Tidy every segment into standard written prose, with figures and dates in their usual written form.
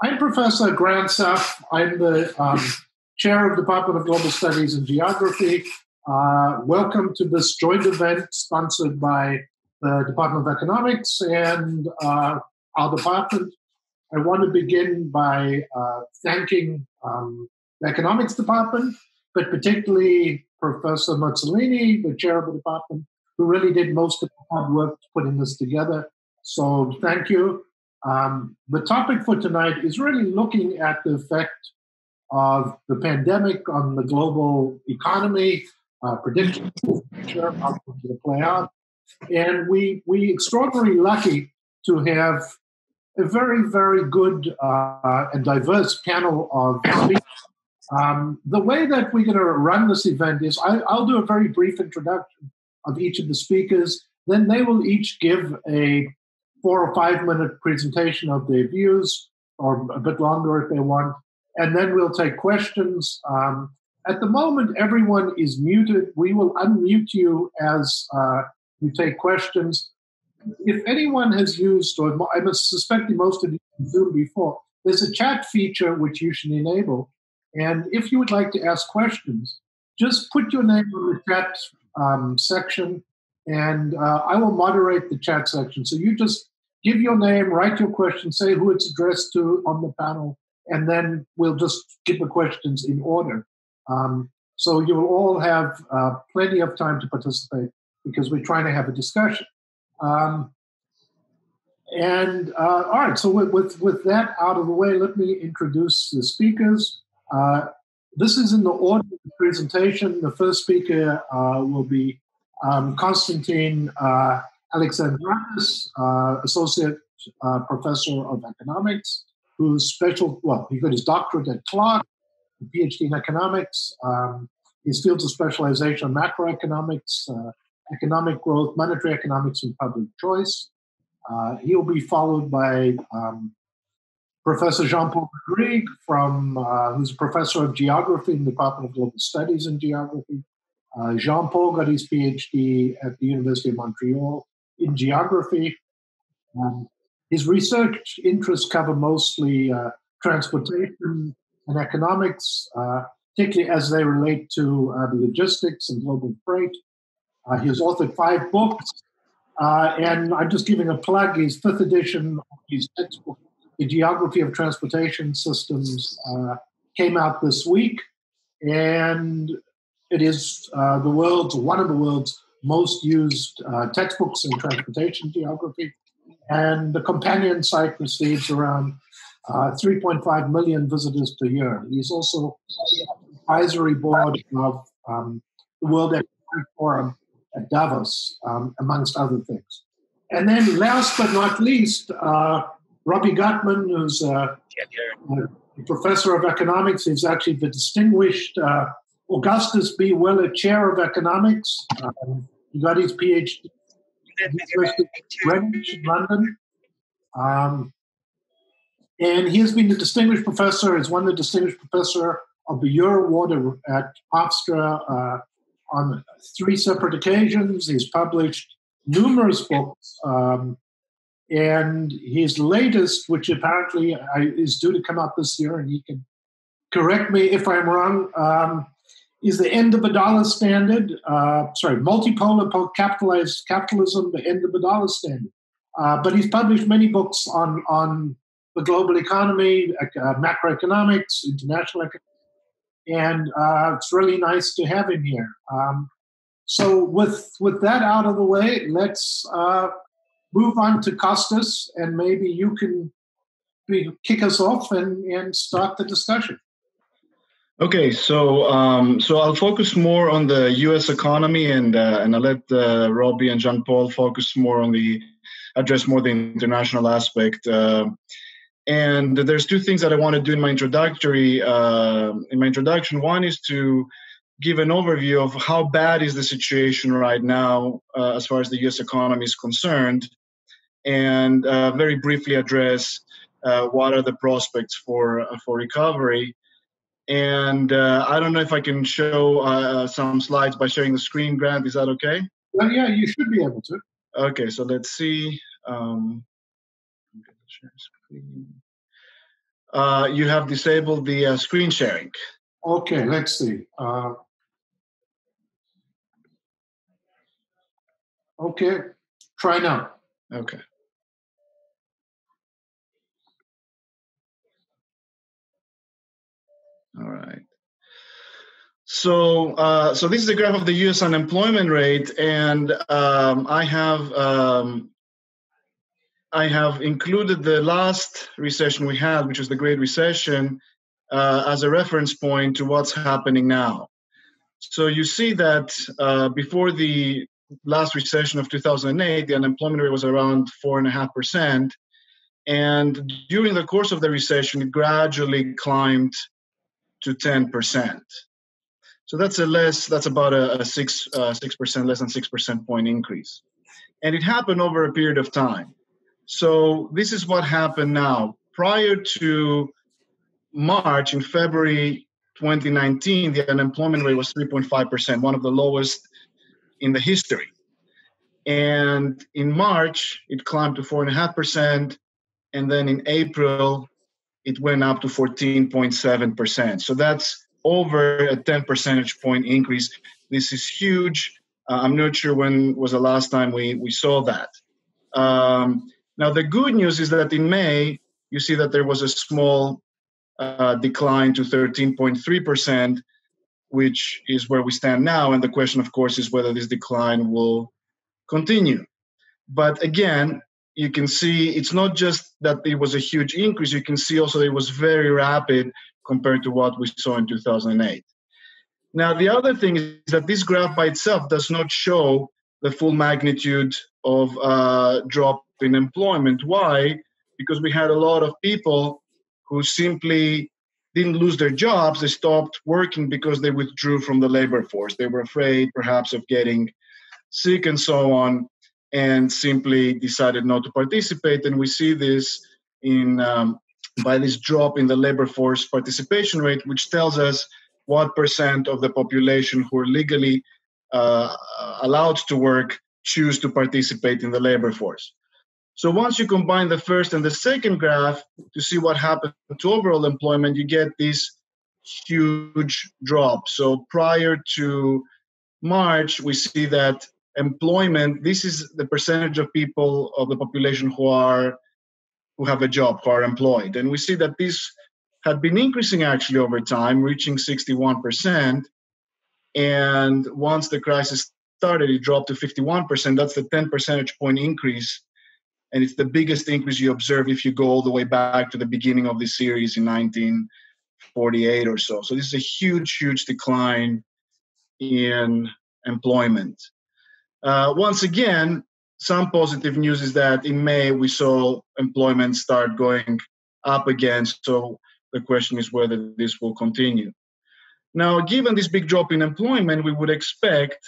I'm Professor Grant Saff. I'm the Chair of the Department of Global Studies and Geography. Welcome to this joint event sponsored by the Department of Economics and our department. I want to begin by thanking the Economics Department, but particularly Professor Mazzolini, the Chair of the department, who really did most of the hard work putting this together. So thank you. The topic for tonight is really looking at the effect of the pandemic on the global economy, predictions for the future, how it's going to play out. And we extraordinarily lucky to have a very, very good and diverse panel of speakers. The way that we're going to run this event is I'll do a very brief introduction of each of the speakers. Then they will each give a 4 or 5 minute presentation of their views, or a bit longer if they want, and then we'll take questions. At the moment, everyone is muted. We will unmute you as you take questions. If anyone has used, or I'm suspecting most of you have Zoom before, there's a chat feature which you should enable. And if you would like to ask questions, just put your name on the chat section, and I will moderate the chat section. So you just give your name, write your question, say who it's addressed to on the panel, and then we'll just get the questions in order. So you will all have plenty of time to participate because we're trying to have a discussion. All right, so with that out of the way, let me introduce the speakers. This is in the order of the presentation. The first speaker will be Constantine Alexandrakis, Associate Professor of Economics, who's he got his doctorate at Clark, a PhD in economics. His fields of specialization are macroeconomics, economic growth, monetary economics, and public choice. He'll be followed by Professor Jean-Paul Rodrigue, who's a professor of geography in the Department of Global Studies and Geography. Jean-Paul got his PhD at the University of Montreal in geography. His research interests cover mostly transportation and economics, particularly as they relate to the logistics and global freight. He has authored 5 books, and I'm just giving a plug. His 5th edition of his textbook, The Geography of Transportation Systems, came out this week, and it is one of the world's most used textbooks in transportation geography. And the companion site receives around 3.5 million visitors per year. He's also on the advisory board of the World Economic Forum at Davos, amongst other things. And then last but not least, Robbie Guttmann, who's a professor of economics. He's actually the distinguished Augustus B. Willett Chair of Economics. He got his PhD at the University of Greenwich in London. And he has been the distinguished professor, has won the distinguished professor of the Euro Award at Hofstra on 3 separate occasions. He's published numerous books. And his latest, which apparently is due to come out this year, and he can correct me if I'm wrong, is The End of the Dollar Standard. Multipolar Capitalized Capitalism, The End of the Dollar Standard. But he's published many books on the global economy, macroeconomics, international economics, and it's really nice to have him here. So with that out of the way, let's move on to Costas, and maybe you can kick us off and start the discussion. Okay, so I'll focus more on the U.S. economy, and I'll let Robbie and Jean-Paul focus more on address more the international aspect. And there's 2 things that I want to do in my introduction. One is to give an overview of how bad is the situation right now as far as the U.S. economy is concerned, and very briefly address what are the prospects for recovery. And I don't know if I can show some slides by sharing the screen, Grant. Is that okay? Well, yeah, you should be able to. Okay, so let's see. Share screen. You have disabled the screen sharing. Okay, let's see. Okay, try now. Okay. All right. So, so this is a graph of the U.S. unemployment rate, and I have included the last recession we had, which was the Great Recession, as a reference point to what's happening now. So you see that before the last recession of 2008, the unemployment rate was around 4.5%, and during the course of the recession, it gradually climbed to 10%. So that's about a 6% less than 6% point increase, and it happened over a period of time. So this is what happened now. Prior to March, in February 2019, the unemployment rate was 3.5%, one of the lowest in the history. And in March, it climbed to 4.5%, and then in April, it went up to 14.7%. So that's over a 10 percentage point increase. This is huge. I'm not sure when was the last time we saw that. Now, the good news is that in May, you see that there was a small decline to 13.3%, which is where we stand now. And the question, of course, is whether this decline will continue. But again, you can see it's not just that it was a huge increase. You can see also it was very rapid compared to what we saw in 2008. Now, the other thing is that this graph by itself does not show the full magnitude of drop in employment. Why? Because we had a lot of people who simply didn't lose their jobs. They stopped working because they withdrew from the labor force. They were afraid perhaps of getting sick and so on, and simply decided not to participate. And we see this in by this drop in the labor force participation rate, which tells us what percent of the population who are legally allowed to work choose to participate in the labor force. So once you combine the first and the second graph to see what happened to overall employment, you get this huge drop. So prior to March, we see that employment, this is the percentage of people of the population who have a job, who are employed. And we see that this had been increasing actually over time, reaching 61%. And once the crisis started, it dropped to 51%. That's the 10 percentage point increase. And it's the biggest increase you observe if you go all the way back to the beginning of the series in 1948 or so. So this is a huge, huge decline in employment. Once again, some positive news is that in May we saw employment start going up again. So the question is whether this will continue. Now, given this big drop in employment, we would expect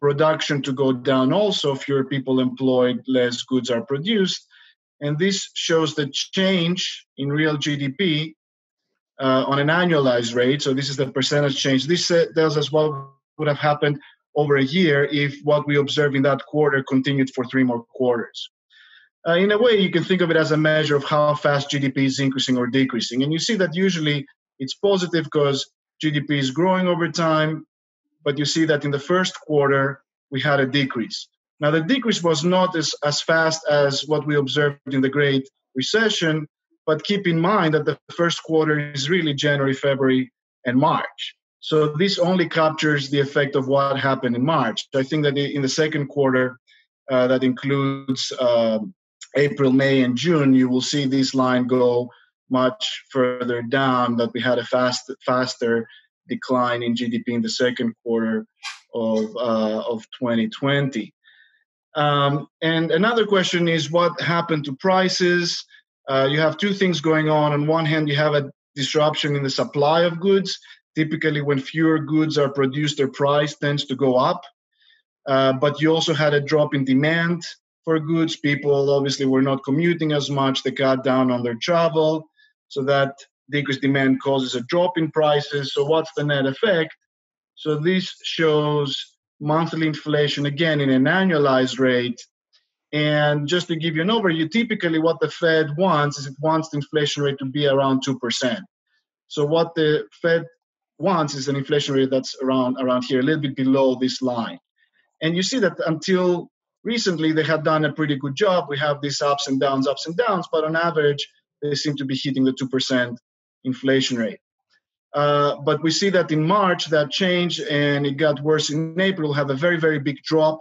production to go down also. Fewer people employed, less goods are produced. And this shows the change in real GDP on an annualized rate. So this is the percentage change. This tells us what would have happened over a year if what we observe in that quarter continued for 3 more quarters. In a way, you can think of it as a measure of how fast GDP is increasing or decreasing. And you see that usually it's positive because GDP is growing over time, but you see that in the first quarter, we had a decrease. Now, the decrease was not as fast as what we observed in the Great Recession, but keep in mind that the first quarter is really January, February, and March. So this only captures the effect of what happened in March. I think that in the second quarter, that includes April, May, and June, you will see this line go much further down, that we had a faster decline in GDP in the second quarter of 2020. And another question is what happened to prices? You have two things going on. On one hand, you have a disruption in the supply of goods. Typically, when fewer goods are produced, their price tends to go up. But you also had a drop in demand for goods. People obviously were not commuting as much. They cut down on their travel. So that decreased demand causes a drop in prices. So what's the net effect? So this shows monthly inflation, again, in an annualized rate. And just to give you an overview, typically what the Fed wants is it wants the inflation rate to be around 2%. So what the Fed wants is an inflation rate that's around here, a little bit below this line. And you see that until recently, they had done a pretty good job. We have these ups and downs, but on average, they seem to be hitting the 2% inflation rate. But we see that in March, that changed, and it got worse in April. We'll have a very, very big drop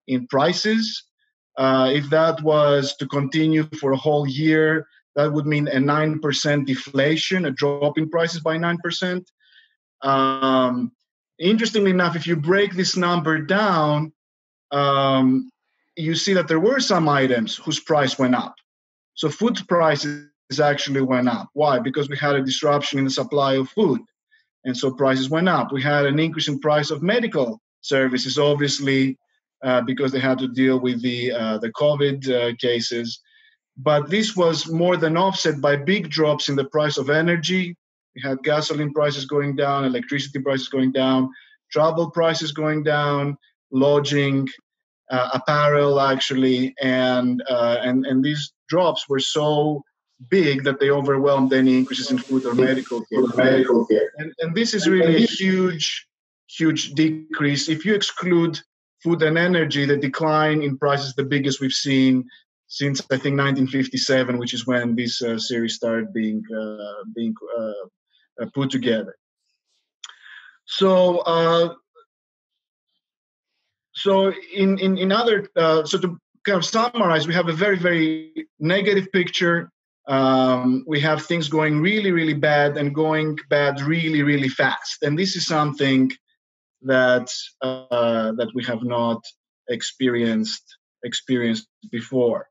in prices. If that was to continue for a whole year, that would mean a 9% deflation, a drop in prices by 9%. Interestingly enough, if you break this number down, you see that there were some items whose price went up. So food prices actually went up. Why? Because we had a disruption in the supply of food, and so prices went up. We had an increase in price of medical services, obviously, because they had to deal with the COVID cases. But this was more than offset by big drops in the price of energy. We had gasoline prices going down, electricity prices going down, travel prices going down, lodging, apparel, actually, and these drops were so big that they overwhelmed any increases in food or medical care. And this is really a huge decrease. If you exclude food and energy, the decline in prices is the biggest we've seen since, I think, 1957, which is when this series started being put together. So in other, so to kind of summarize, we have a very, very negative picture. We have things going really, really bad and going bad really, really fast. And this is something that we have not experienced before.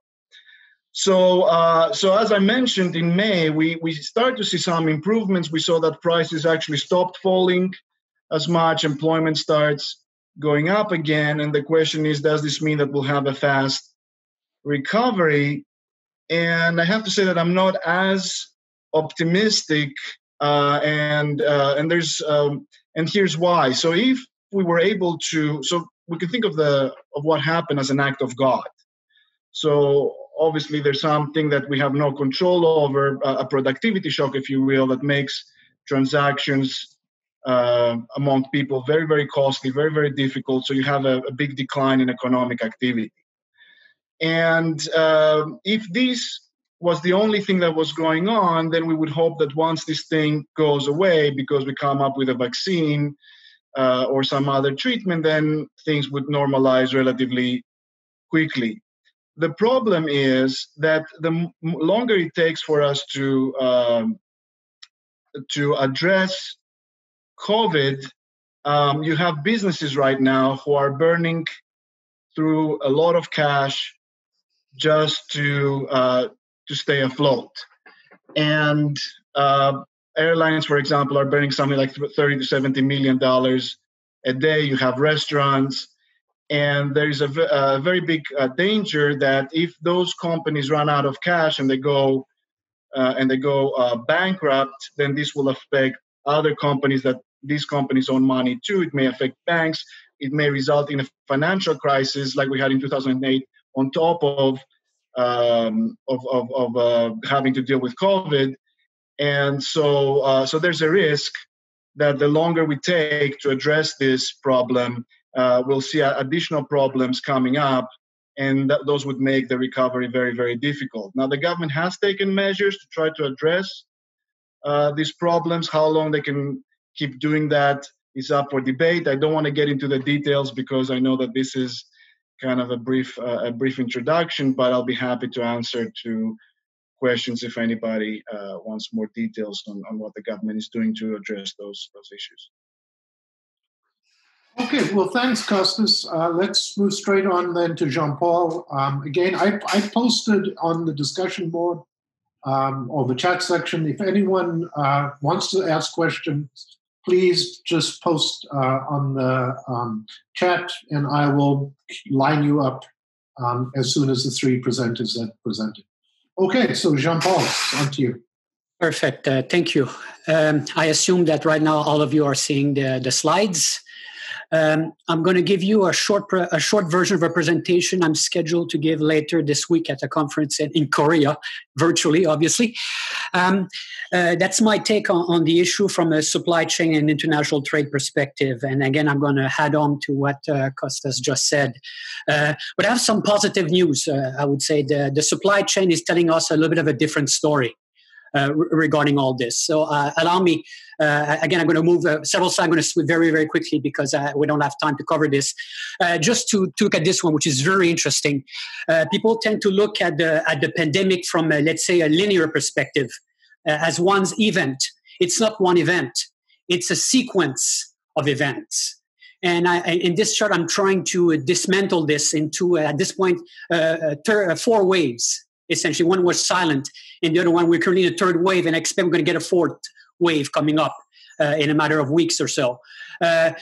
So as I mentioned, in May, we started to see some improvements. We saw that prices actually stopped falling as much. Employment starts going up again. And the question is, does this mean that we'll have a fast recovery? And I have to say that I'm not as optimistic. And here's why. So if we were able to, so we can think of what happened as an act of God. So obviously there's something that we have no control over, a productivity shock, if you will, that makes transactions among people very, very costly, very, very difficult. So you have a big decline in economic activity. And if this was the only thing that was going on, then we would hope that once this thing goes away, because we come up with a vaccine or some other treatment, then things would normalize relatively quickly. The problem is that the longer it takes for us to address COVID, you have businesses right now who are burning through a lot of cash just to stay afloat. And airlines, for example, are burning something like $30 to $70 million a day. You have restaurants. And there is a very big danger that if those companies run out of cash and they go bankrupt, then this will affect other companies that these companies own money too. It may affect banks. It may result in a financial crisis like we had in 2008, on top of having to deal with COVID. And so there's a risk that the longer we take to address this problem, we'll see additional problems coming up, and those would make the recovery very, very difficult. Now, the government has taken measures to try to address these problems. How long they can keep doing that is up for debate. I don't want to get into the details because I know that this is kind of a brief introduction, but I'll be happy to answer to questions if anybody wants more details on what the government is doing to address those issues. Okay, well, thanks, Kostas. Let's move straight on then to Jean-Paul. Again, I posted on the discussion board or the chat section. If anyone wants to ask questions, please just post on the chat, and I will line you up as soon as the three presenters have presented. Okay, so Jean-Paul, on to you. Perfect. Thank you. I assume that right now all of you are seeing the slides. I'm going to give you a short version of a presentation I'm scheduled to give later this week at a conference in Korea, virtually, obviously. That's my take on the issue from a supply chain and international trade perspective. And again, I'm going to add on to what Costas just said. But I have some positive news. I would say the supply chain is telling us a little bit of a different story regarding all this. So allow me, again, I'm going to move several slides. I'm going to switch very, very quickly because we don't have time to cover this. Just to look at this one, which is very interesting. People tend to look at the pandemic from, let's say, a linear perspective as one's event. It's not one event. It's a sequence of events. And in this chart, I'm trying to dismantle this into, at this point, 4 waves. Essentially, one was silent, and the other one, we're currently in a third wave, and I expect we're going to get a fourth wave coming up in a matter of weeks or so.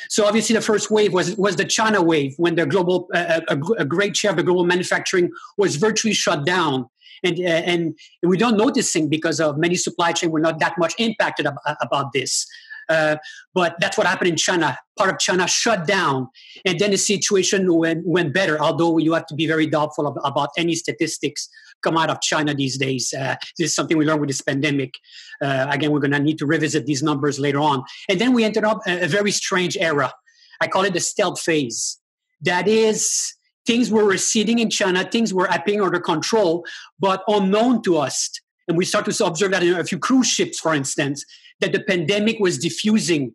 So obviously, the first wave was the China wave, when the global, a great share of the global manufacturing was virtually shut down. And we don't notice things because of many supply chain were not that much impacted about this. But that's what happened in China. Part of China shut down, and then the situation went better, although you have to be very doubtful about any statistics come out of China these days. This is something we learned with this pandemic. Again, we're going to need to revisit these numbers later on. And then we entered up a very strange era. I call it the stealth phase. That is, things were receding in China, things were appearing under control, but unknown to us. And we start to observe that in a few cruise ships, for instance, that the pandemic was diffusing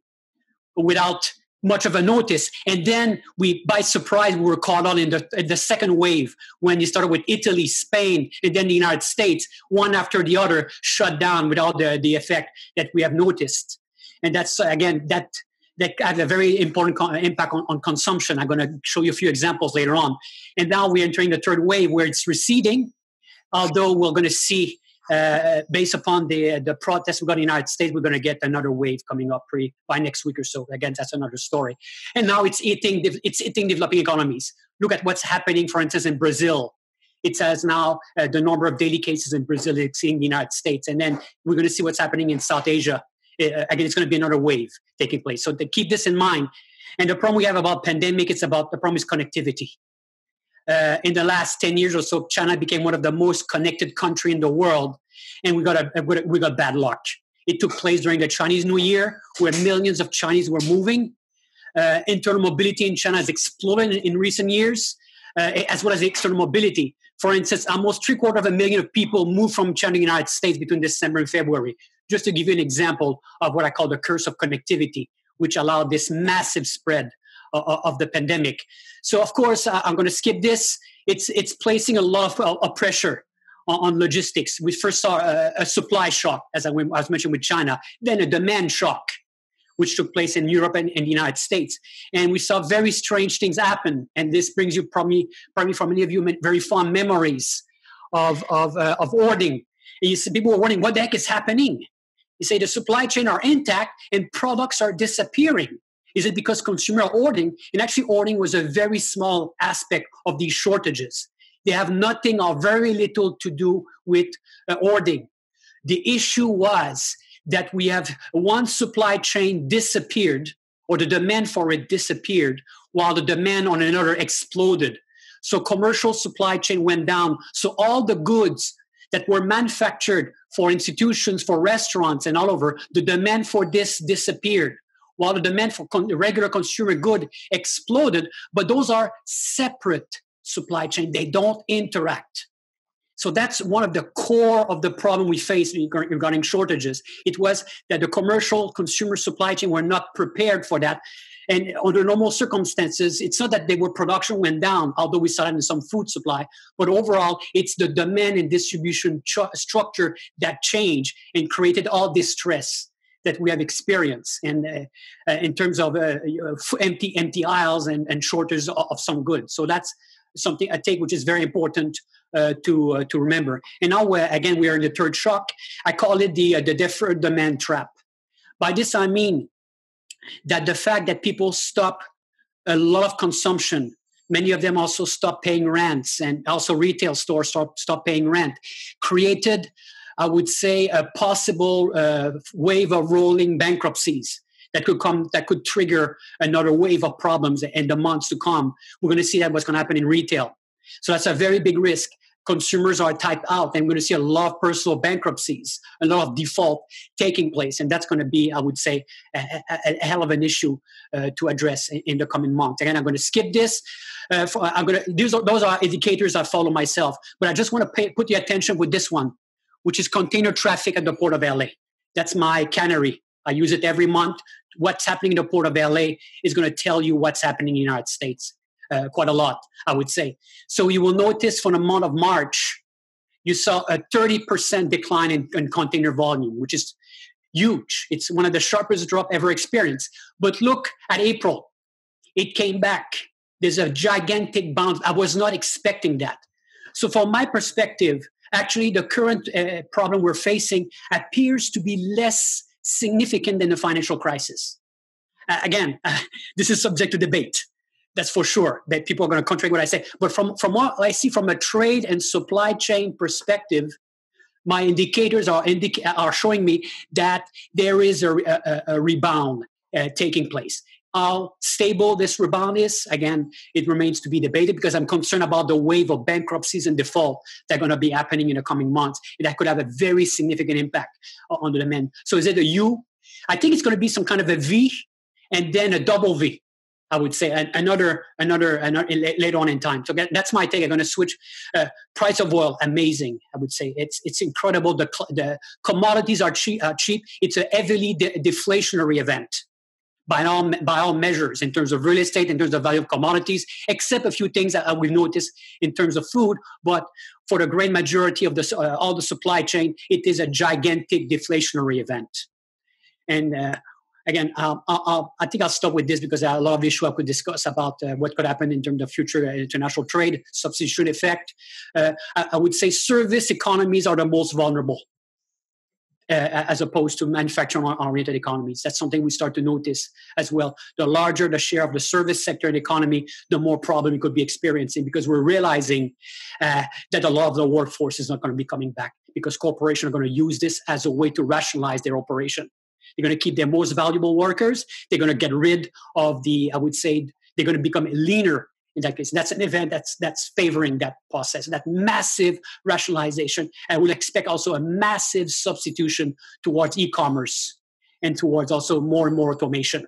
without much of a notice. And then by surprise, we were caught on in the second wave, when it started with Italy, Spain, and then the United States, one after the other, shut down without the effect that we have noticed. And that's, again, that has a very important impact on consumption. I'm going to show you a few examples later on. And now we're entering the third wave, where it's receding, although we're going to see, based upon the protests we got in the United States, we're going to get another wave coming up by next week or so. Again, that's another story. And now it's eating developing economies. Look at what's happening, for instance, in Brazil. It says now the number of daily cases in Brazil is exceeding the United States. And then we're going to see what's happening in South Asia. Again, it's going to be another wave taking place. So to keep this in mind. And the problem we have about pandemic, the problem is connectivity. In the last 10 years or so, China became one of the most connected countries in the world, and we got bad luck. It took place during the Chinese New Year, where millions of Chinese were moving. Internal mobility in China has exploded in recent years, as well as external mobility. For instance, almost 750,000 people moved from China to the United States between December and February. Just to give you an example of what I call the curse of connectivity, which allowed this massive spread of the pandemic. So, of course, I'm going to skip this. It's placing a lot of pressure on logistics. We first saw a supply shock, as I was mentioning with China, then a demand shock, which took place in Europe and the United States. And we saw very strange things happen. And this brings you probably for many of you, very fond memories of hoarding. And you see people were wondering, what the heck is happening? You say the supply chain are intact and products are disappearing. Is it because consumer are hoarding? And actually, hoarding was a very small aspect of these shortages. They have nothing or very little to do with hoarding. The issue was that we have one supply chain disappeared, or the demand for it disappeared, while the demand on another exploded. So commercial supply chain went down. So all the goods that were manufactured for institutions, for restaurants and all over, the demand for this disappeared, while the demand for regular consumer good exploded. But those are separate supply chain. They don't interact. So that's one of the core of the problem we face regarding shortages. It was that the commercial consumer supply chain were not prepared for that. And under normal circumstances, it's not that production went down, although we saw it in some food supply, but overall, it's the demand and distribution structure that changed and created all this stress that we have experienced in terms of empty aisles and shortages of some goods. So that's something I take, which is very important to remember. And now, again, we are in the third shock. I call it the deferred demand trap. By this, I mean that the fact that people stop a lot of consumption, many of them also stop paying rents, and also retail stores stop paying rent, created, I would say, a possible wave of rolling bankruptcies. that could trigger another wave of problems in the months to come. We're going to see that what's going to happen in retail. So that's a very big risk. Consumers are typed out, and we're going to see a lot of personal bankruptcies, a lot of default taking place, and that's going to be, I would say, a hell of an issue to address in the coming months. Again, I'm going to skip this. Those are indicators I follow myself, but I just want to put your attention with this one, which is container traffic at the Port of LA. That's my canary. I use it every month. What's happening in the Port of LA is going to tell you what's happening in the United States. Quite a lot, I would say. So you will notice for the month of March, you saw a 30% decline in container volume, which is huge. It's one of the sharpest drop ever experienced. But look at April. It came back. There's a gigantic bounce. I was not expecting that. So from my perspective, actually the current problem we're facing appears to be less significant than the financial crisis. Again, this is subject to debate. That's for sure, that people are going to contradict what I say. But from what I see from a trade and supply chain perspective, my indicators are showing me that there is a rebound taking place. How stable this rebound is, again, it remains to be debated, because I'm concerned about the wave of bankruptcies and default that are going to be happening in the coming months. And that could have a very significant impact on the demand. So is it a U? I think it's going to be some kind of a V and then a double V. I would say another later on in time. So that's my take. I'm going to switch. Price of oil, amazing. I would say it's incredible. The commodities are cheap. It's a heavily deflationary event by all measures, in terms of real estate, in terms of value of commodities, except a few things that we've noticed in terms of food. But for the great majority of all the supply chain, it is a gigantic deflationary event. And again, I think I'll stop with this, because there are a lot of issues I could discuss about what could happen in terms of future international trade, substitution effect. I would say service economies are the most vulnerable as opposed to manufacturing-oriented economies. That's something we start to notice as well. The larger the share of the service sector in the economy, the more problem we could be experiencing, because we're realizing that a lot of the workforce is not going to be coming back, because corporations are going to use this as a way to rationalize their operation. They're going to keep their most valuable workers. They're going to get rid of I would say, they're going to become leaner in that case. That's an event that's favoring that process, that massive rationalization. And we'll expect also a massive substitution towards e-commerce and towards also more and more automation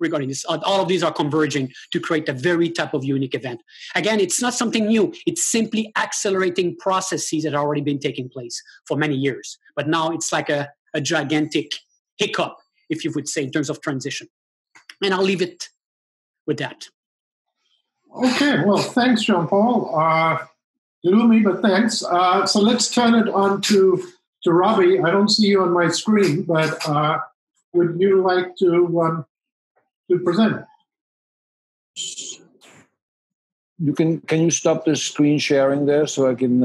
regarding this. All of these are converging to create a very type of unique event. Again, it's not something new. It's simply accelerating processes that have already been taking place for many years. But now it's like a gigantic hiccup, if you would say, in terms of transition. And I'll leave it with that. Okay, well, thanks, Jean-Paul. Gloomy, but thanks. So let's turn it on to Robbie. I don't see you on my screen, but would you like to present? Can you stop the screen sharing there so I can...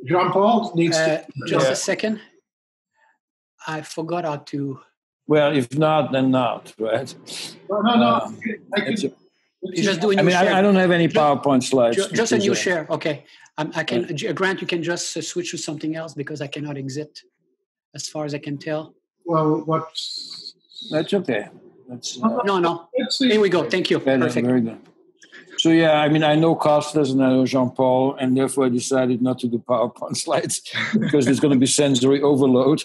Jean-Paul needs to... Just a second. I forgot how to... Well, if not, then not, right? No. You just do a new share. I don't have any PowerPoint slides. Just a new share. Okay. I can, Grant, you can just switch to something else, because I cannot exit, as far as I can tell. Well, That's okay. No. Here we go. Thank you. Perfect. Very good. So, I know Costas and I know Jean-Paul, and therefore I decided not to do PowerPoint slides because there's going to be sensory overload.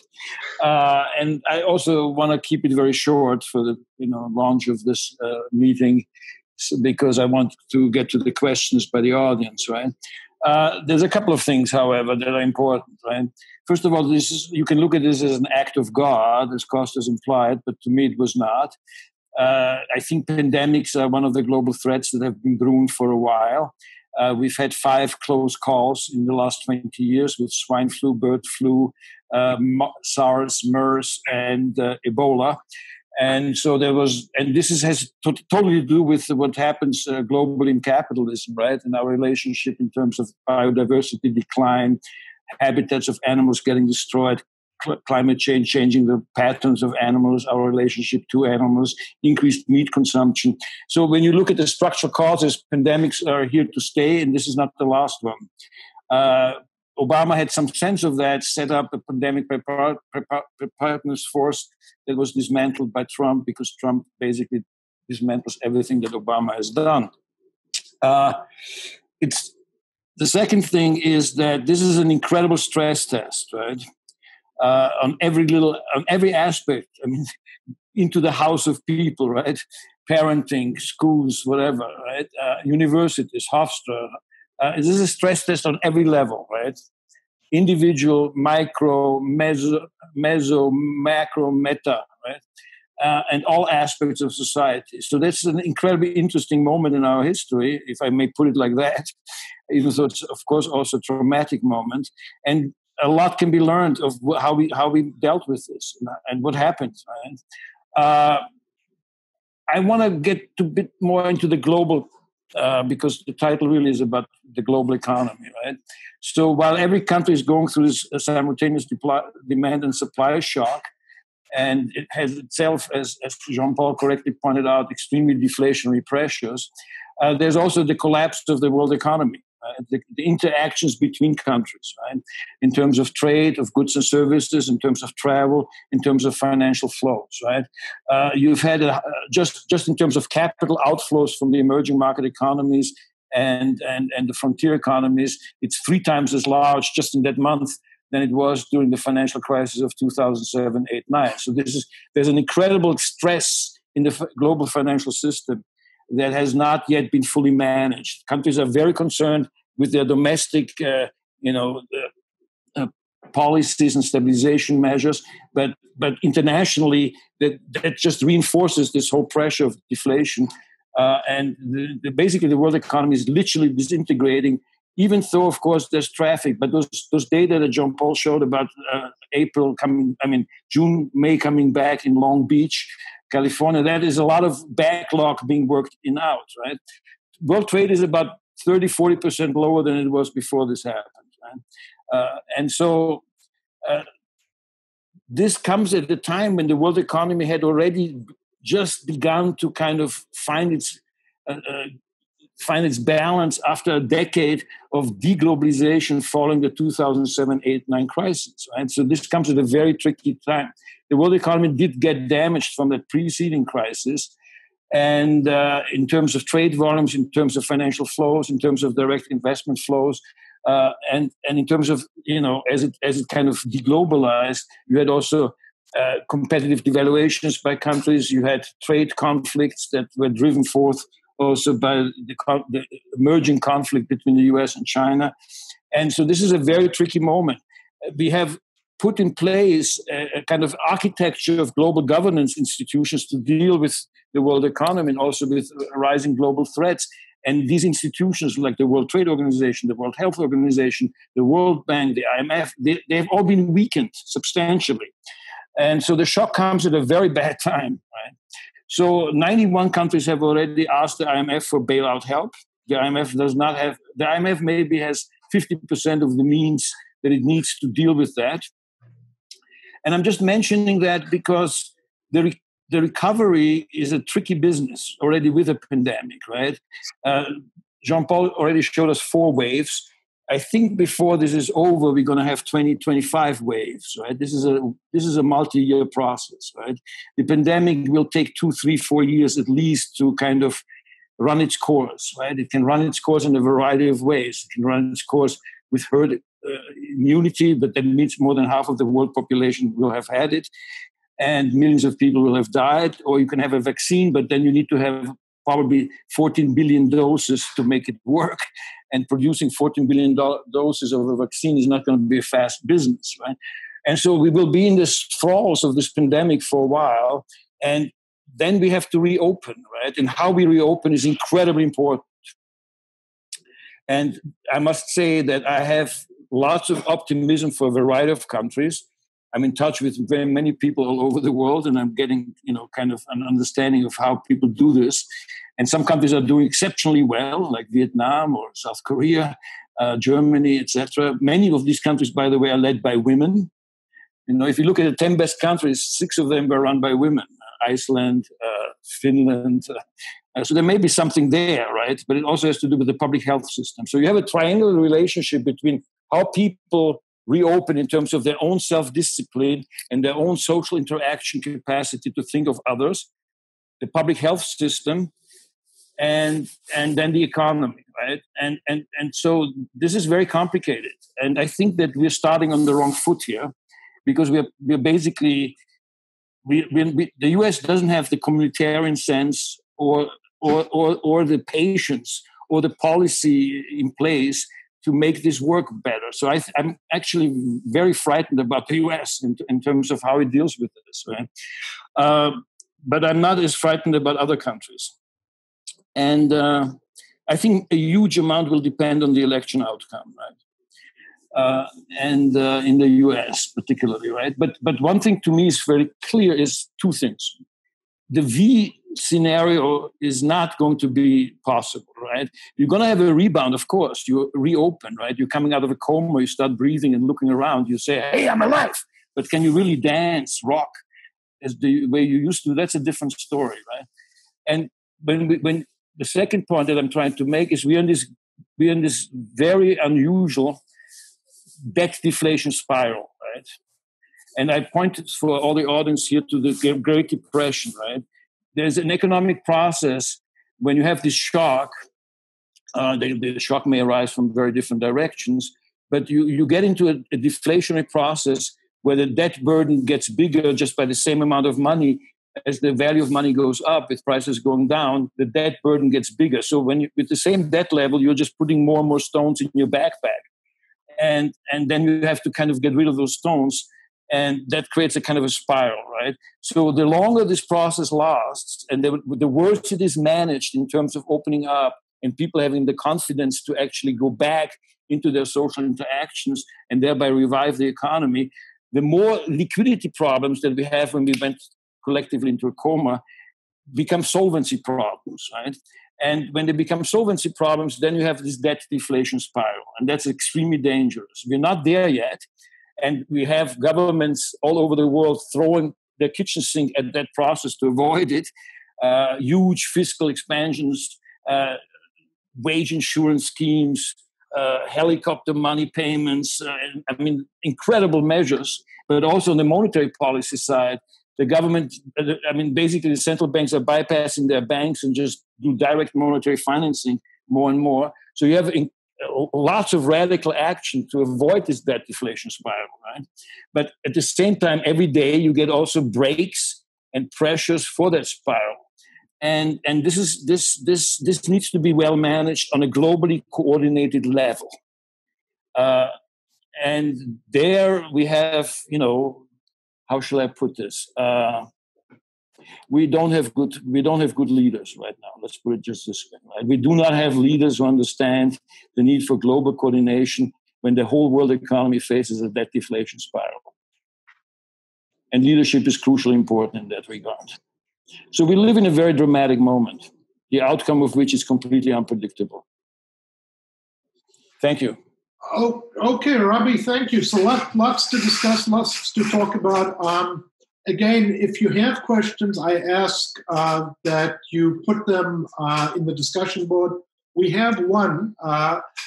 And I also want to keep it very short for the launch of this meeting, because I want to get to the questions by the audience, right? There's a couple of things, however, that are important, right? First of all, you can look at this as an act of God, as Costas implied, but to me it was not. I think pandemics are one of the global threats that have been brewing for a while. We've had 5 close calls in the last 20 years with swine flu, bird flu, SARS, MERS, and Ebola. And so this has totally to do with what happens globally in capitalism, right? And our relationship in terms of biodiversity decline, habitats of animals getting destroyed, climate change changing the patterns of animals, our relationship to animals, increased meat consumption. So when you look at the structural causes, pandemics are here to stay, and this is not the last one. Obama had some sense of that, set up a pandemic preparedness force that was dismantled by Trump because Trump basically dismantles everything that Obama has done. It's the second thing is that this is an incredible stress test, right? On every aspect. I mean, into the house of people, right? Parenting, schools, whatever, right? Universities, Hofstra. This is a stress test on every level, right? Individual, micro, meso, macro, meta, right? And all aspects of society. So that's an incredibly interesting moment in our history, if I may put it like that, even though it's, of course, also a traumatic moment. And a lot can be learned of how we dealt with this and what happened, right? I want to get a bit more into the global, because the title really is about the global economy, right? So while every country is going through this simultaneous demand and supply shock, and it has itself, as Jean-Paul correctly pointed out, extremely deflationary pressures, there's also the collapse of the world economy. The interactions between countries, right? In terms of trade, of goods and services, in terms of travel, in terms of financial flows, right? You've had just in terms of capital outflows from the emerging market economies and the frontier economies, it's 3 times as large just in that month than it was during the financial crisis of 2007, 8, 9. So there's an incredible stress in the global financial system that has not yet been fully managed. Countries are very concerned with their domestic, policies and stabilization measures, but internationally, that just reinforces this whole pressure of deflation. And basically, the world economy is literally disintegrating, even though, of course, there's traffic. But those data that Jean-Paul showed about June, May coming back in Long Beach, California, that is a lot of backlog being worked in out, right? World trade is about 30-40% lower than it was before this happened, right? And so this comes at the time when the world economy had already just begun to kind of find its balance after a decade of deglobalization following the 2007, 8, 9 crisis, right? So this comes at a very tricky time. The world economy did get damaged from that preceding crisis. And in terms of trade volumes, in terms of financial flows, in terms of direct investment flows, and in terms of, as it kind of deglobalized, you had also competitive devaluations by countries. You had trade conflicts that were driven forth also by the emerging conflict between the US and China. And so this is a very tricky moment. We have put in place a kind of architecture of global governance institutions to deal with the world economy and also with rising global threats. And these institutions like the World Trade Organization, the World Health Organization, the World Bank, the IMF, they've all been weakened substantially. And so the shock comes at a very bad time, right? So 91 countries have already asked the IMF for bailout help. The IMF maybe has 50% of the means that it needs to deal with that. And I'm just mentioning that because the recovery is a tricky business already with a pandemic, right? Jean-Paul already showed us 4 waves. I think before this is over, we're going to have 20, 25 waves, right? This is a multi-year process, right? The pandemic will take 2, 3, 4 years at least to kind of run its course, right? It can run its course in a variety of ways. It can run its course with herd immunity, but that means more than half of the world population will have had it, and millions of people will have died. Or you can have a vaccine, but then you need to have probably 14 billion doses to make it work. And producing 14 billion doses of a vaccine is not going to be a fast business, right? And so we will be in the thralls of this pandemic for a while, and then we have to reopen, right? And how we reopen is incredibly important. And I must say that I have lots of optimism for a variety of countries. I'm in touch with very many people all over the world, and I'm getting, kind of an understanding of how people do this. And some countries are doing exceptionally well, like Vietnam or South Korea, Germany, etc. Many of these countries, by the way, are led by women. If you look at the 10 best countries, 6 of them were run by women. Iceland, Finland. So there may be something there, right? But it also has to do with the public health system. So you have a triangular relationship between how people reopen in terms of their own self-discipline and their own social interaction capacity to think of others, the public health system, and then the economy, right? And so this is very complicated. And I think that we're starting on the wrong foot here, because we're basically, the US doesn't have the communitarian sense or the patience or the policy in place to make this work better. So I'm actually very frightened about the US in terms of how it deals with this, right? But I'm not as frightened about other countries. And I think a huge amount will depend on the election outcome, right? And in the US particularly, right? But one thing to me is very clear is two things. The V scenario is not going to be possible, right? You're going to have a rebound, of course. You reopen, right? You're coming out of a coma, you start breathing and looking around. You say, hey, I'm alive. But can you really dance, rock, as the way you used to? That's a different story, right? And when the second point that I'm trying to make is we're in this very unusual debt deflation spiral, right? And I pointed for all the audience here to the Great Depression, right? There's an economic process when you have this shock. The shock may arise from very different directions, but you get into a deflationary process where the debt burden gets bigger just by the same amount of money. As the value of money goes up, with prices going down, the debt burden gets bigger. So with the same debt level, you're just putting more and more stones in your backpack. And then you have to kind of get rid of those stones. And that creates a kind of a spiral, right? So the longer this process lasts, and the worse it is managed in terms of opening up and people having the confidence to actually go back into their social interactions and thereby revive the economy, the more liquidity problems that we have when we went collectively into a coma become solvency problems, right? And when they become solvency problems, then you have this debt deflation spiral, and that's extremely dangerous. We're not there yet, and we have governments all over the world throwing their kitchen sink at that process to avoid it. Huge fiscal expansions, wage insurance schemes, helicopter money payments, incredible measures, but also on the monetary policy side, the government, basically the central banks are bypassing their banks and just do direct monetary financing more and more. So you have lots of radical action to avoid this debt deflation spiral, right? But at the same time, every day you get also breaks and pressures for that spiral. And this needs to be well managed on a globally coordinated level. And there we have, how shall I put this? We don't have good leaders right now. Let's put it just this way. Right? We do not have leaders who understand the need for global coordination when the whole world economy faces a debt deflation spiral. And leadership is crucially important in that regard. So we live in a very dramatic moment, the outcome of which is completely unpredictable. Thank you. Oh, okay, Robbie, thank you. So lots to discuss, lots to talk about. Again, if you have questions, I ask that you put them in the discussion board. We have one.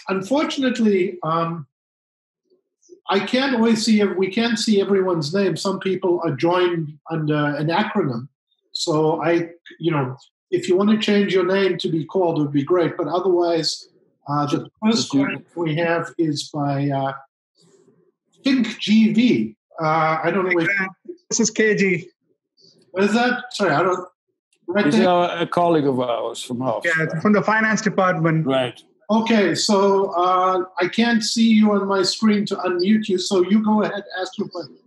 Unfortunately, I can't always we can't see everyone's name. Some people are joined under an acronym. So if you want to change your name to be called, it would be great. But otherwise, the first question we have is by Think GV. I don't know. This is KG. What is that? Sorry, I don't. Right. He's a colleague of ours from Hofstra. Yeah, from the finance department. Right. Okay, so I can't see you on my screen to unmute you, so you go ahead, ask your question.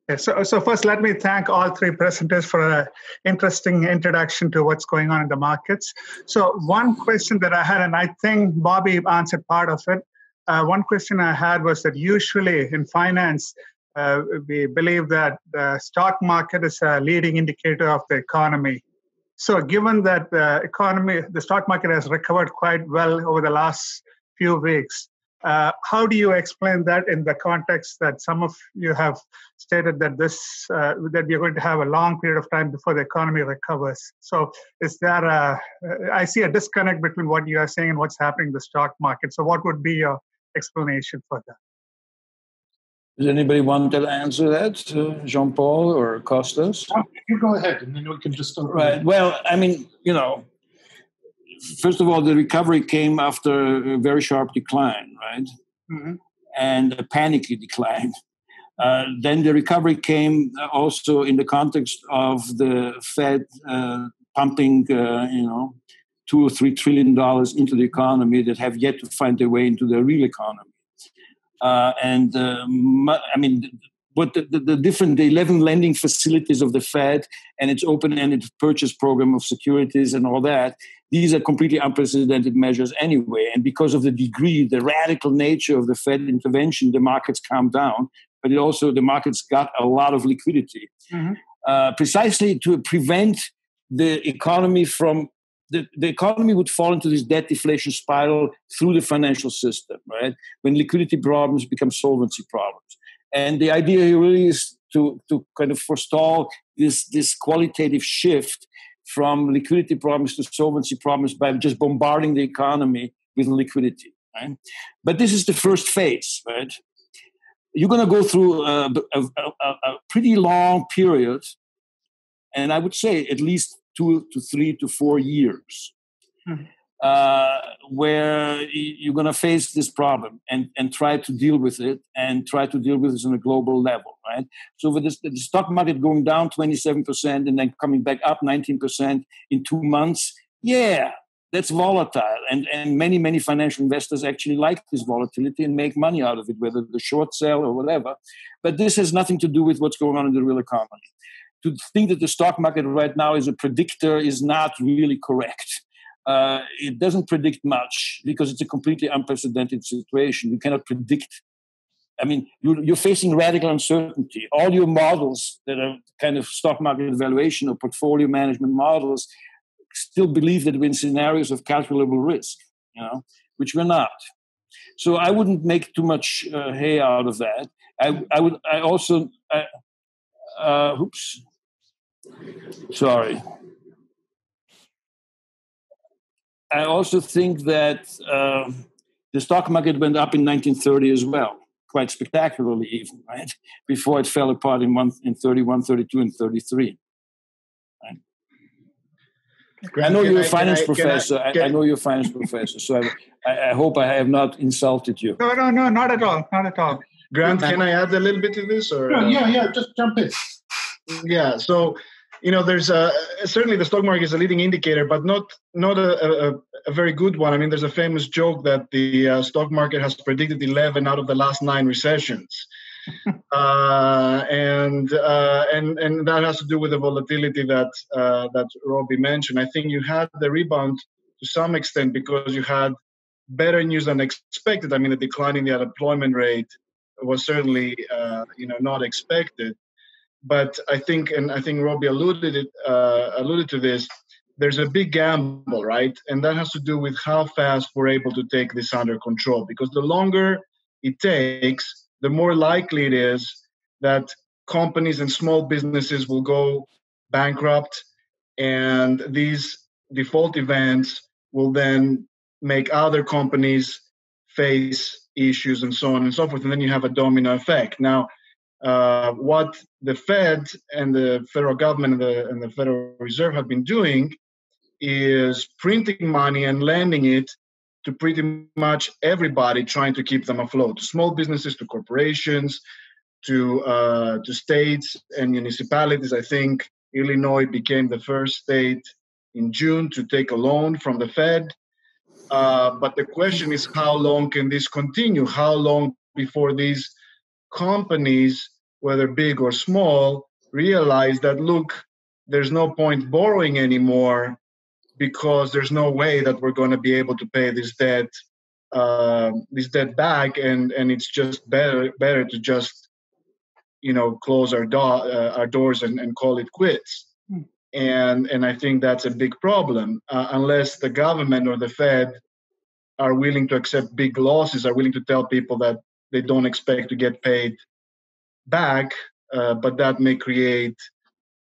Yeah, so first, let me thank all three presenters for an interesting introduction to what's going on in the markets. So one question that I had, and I think Bobby answered part of it. One question I had was that usually in finance, we believe that the stock market is a leading indicator of the economy. So given that the stock market has recovered quite well over the last few weeks, How do you explain that in the context that some of you have stated that that we're going to have a long period of time before the economy recovers? So is there I see a disconnect between what you are saying and what's happening in the stock market. So what would be your explanation for that? Does anybody want to answer that, Jean-Paul or Costas? You go ahead, and then we can just... Right. Well, I mean, first of all, the recovery came after a very sharp decline, right? Mm-hmm. And a panicky decline. Then the recovery came also in the context of the Fed pumping, $2 or $3 trillion into the economy that have yet to find their way into the real economy. What the 11 lending facilities of the Fed and its open-ended purchase program of securities and all that, these are completely unprecedented measures anyway. And because of the radical nature of the Fed intervention, the markets calmed down, but the markets got a lot of liquidity. Mm-hmm. Precisely to prevent the economy from... The economy would fall into this debt deflation spiral through the financial system, right? When liquidity problems become solvency problems. And the idea here really is to kind of forestall this qualitative shift from liquidity problems to solvency problems by just bombarding the economy with liquidity, right? But this is the first phase, right? You're going to go through a pretty long period, and I would say at least 2 to 3 to 4 years, where you're going to face this problem and try to deal with it and try to deal with it on a global level, right? So with the stock market going down 27% and then coming back up 19% in 2 months, yeah, that's volatile. And many financial investors actually like this volatility and make money out of it, whether the short sell or whatever. But this has nothing to do with what's going on in the real economy. To think that the stock market right now is a predictor is not really correct. It doesn't predict much because it's a completely unprecedented situation. You cannot predict. I mean, you're facing radical uncertainty. All your models that are kind of stock market valuation or portfolio management models still believe that we're in scenarios of calculable risk, which we're not. So I wouldn't make too much hay out of that. Sorry. I also think that the stock market went up in 1930 as well, quite spectacularly even, right? Before it fell apart in 31, 32, and 33. Right? I know you're a finance professor. I know you're a finance professor, so I hope I have not insulted you. No, not at all. Not at all. Grant, can I add a little bit to this? Or Yeah, just jump in. Yeah, so there's certainly the stock market is a leading indicator, but not a very good one. I mean, there's a famous joke that the stock market has predicted 11 out of the last 9 recessions, and that has to do with the volatility that Robbie mentioned. I think you had the rebound to some extent because you had better news than expected. I mean, the decline in the unemployment rate was certainly not expected. But I think Robbie alluded to this, there's a big gamble, right? And that has to do with how fast we're able to take this under control. Because the longer it takes, the more likely it is that companies and small businesses will go bankrupt, and these default events will then make other companies face issues and so on and so forth. And then you have a domino effect. Now, what the Fed and the federal government and the Federal Reserve have been doing is printing money and lending it to pretty much everybody, trying to keep them afloat, to small businesses, to corporations, to states and municipalities. I think Illinois became the first state in June to take a loan from the Fed. But the question is, how long can this continue? How long before these companies, whether big or small, realize that, look, there's no point borrowing anymore because there's no way that we're going to be able to pay this debt back, and it's just better to just close our doors and call it quits. And I think that's a big problem unless the government or the Fed are willing to accept big losses, are willing to tell people that they don't expect to get paid back, but that may create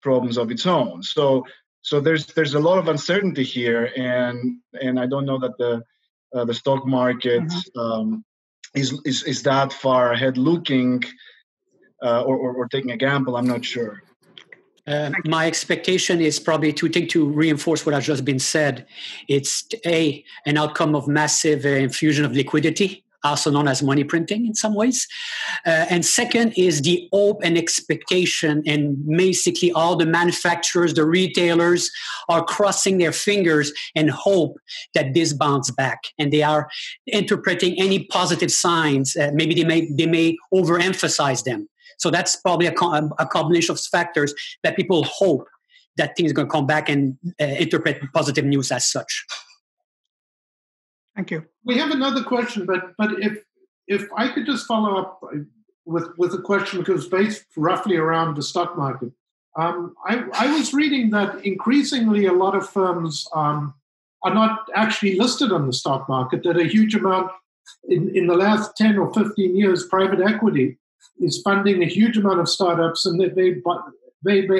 problems of its own. So there's a lot of uncertainty here, and I don't know that the stock market is that far ahead looking or taking a gamble. I'm not sure. My expectation is probably two things to reinforce what has just been said. It's an outcome of massive infusion of liquidity, also known as money printing in some ways. And second is the hope and expectation, and basically all the manufacturers, the retailers are crossing their fingers and hope that this bounces back. And they are interpreting any positive signs. Maybe they may overemphasize them. So that's probably a combination of factors that people hope that things are going to come back and interpret positive news as such. Thank you. We have another question, but if I could just follow up with a question, because it's based roughly around the stock market. I was reading that increasingly a lot of firms are not actually listed on the stock market, that a huge amount in the last 10 or 15 years, private equity is funding a huge amount of startups, and they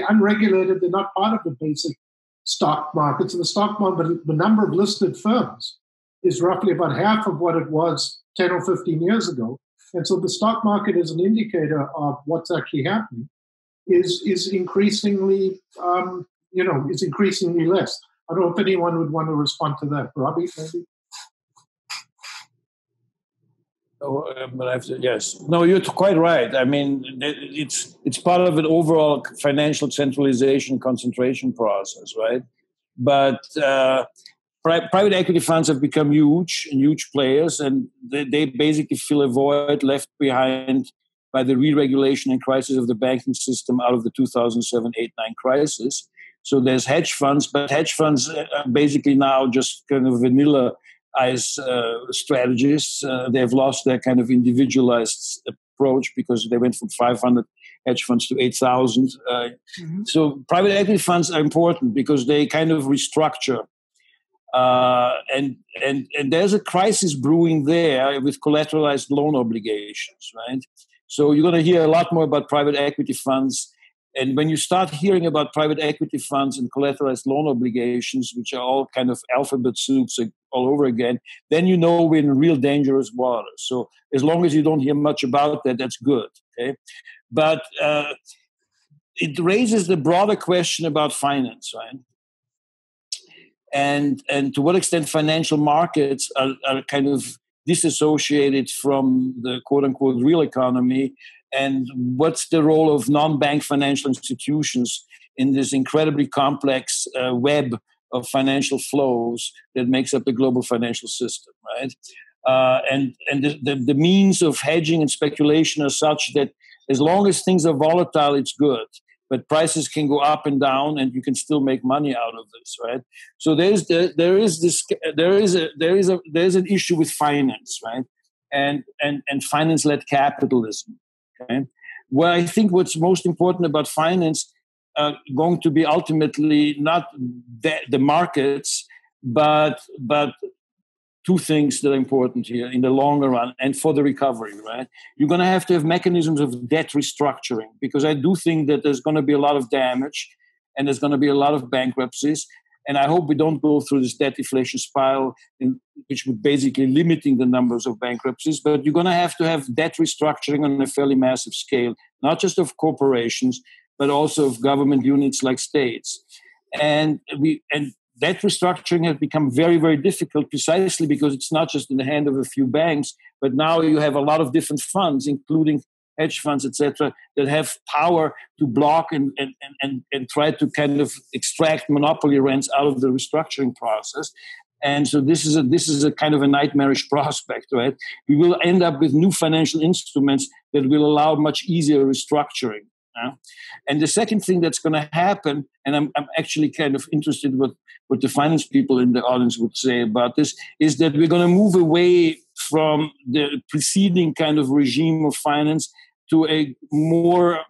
unregulated, they're not part of the basic stock market. So the stock market, the number of listed firms is roughly about half of what it was 10 or 15 years ago. And so the stock market is an indicator of what's actually happening, is increasingly, is increasingly less. I don't know if anyone would want to respond to that. Robbie, maybe? Yes. No, you're quite right. I mean, it's part of an overall financial centralization concentration process, right? But private equity funds have become huge players, and they basically fill a void left behind by the re-regulation and crisis of the banking system out of the 2007, 8, 9 crisis. So there's hedge funds, but hedge funds are basically now just kind of vanilla strategies. They've lost their kind of individualized approach because they went from 500 hedge funds to 8,000. So private equity funds are important because they kind of restructure. And there's a crisis brewing there with collateralized loan obligations, right? So you're going to hear a lot more about private equity funds. And when you start hearing about private equity funds and collateralized loan obligations, which are all kind of alphabet soups all over again, then you know we're in real dangerous waters. So as long as you don't hear much about that, that's good. Okay, but it raises the broader question about finance, right? And to what extent financial markets are kind of disassociated from the quote-unquote real economy, and what's the role of non-bank financial institutions in this incredibly complex web of financial flows that makes up the global financial system, right? And the means of hedging and speculation are such that as long as things are volatile, it's good. But prices can go up and down, and you can still make money out of this, right? So there is an issue with finance, right? And finance-led capitalism. Okay? Well, I think what's most important about finance going to be ultimately not the markets, but two things that are important here in the longer run and for the recovery, right? You're going to have mechanisms of debt restructuring, because I do think that there's going to be a lot of damage and there's going to be a lot of bankruptcies. And I hope we don't go through this debt deflation spiral, which would basically limiting the numbers of bankruptcies. But you're going to have debt restructuring on a fairly massive scale, not just of corporations, but also of government units like states. And debt restructuring has become very, very difficult precisely because it's not just in the hand of a few banks, but now you have a lot of different funds, including hedge funds, etc., that have power to block and try to kind of extract monopoly rents out of the restructuring process. And so this is a kind of a nightmarish prospect, right? We will end up with new financial instruments that will allow much easier restructuring. And the second thing that's going to happen, and I'm actually kind of interested what the finance people in the audience would say about this, is that we're going to move away from the preceding kind of regime of finance to a more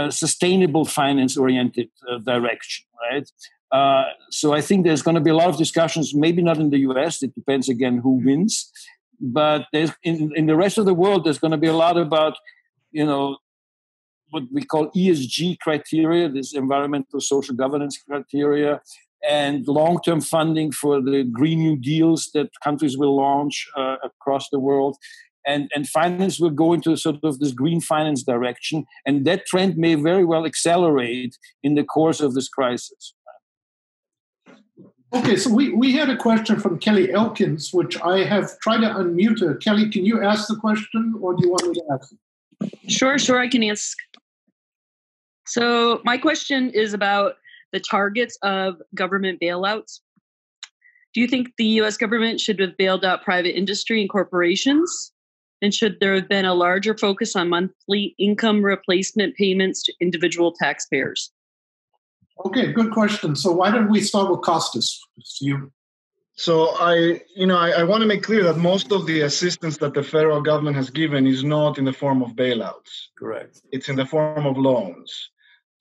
sustainable finance-oriented direction, right? So I think there's going to be a lot of discussions, maybe not in the US, it depends again who wins, but there's, in the rest of the world, there's going to be a lot about, what we call ESG criteria, this environmental social governance criteria, and long-term funding for the Green New Deals that countries will launch across the world. And finance will go into sort of this green finance direction. And that trend may very well accelerate in the course of this crisis. Okay, so we had a question from Kelly Elkins, which I have tried to unmute her. Kelly, can you ask the question, or do you want me to ask it? Sure, I can ask. So my question is about the targets of government bailouts. Do you think the U.S. government should have bailed out private industry and corporations? And should there have been a larger focus on monthly income replacement payments to individual taxpayers? Okay, good question. So why don't we start with Costas? So I want to make clear that most of the assistance that the federal government has given is not in the form of bailouts. Correct. It's in the form of loans.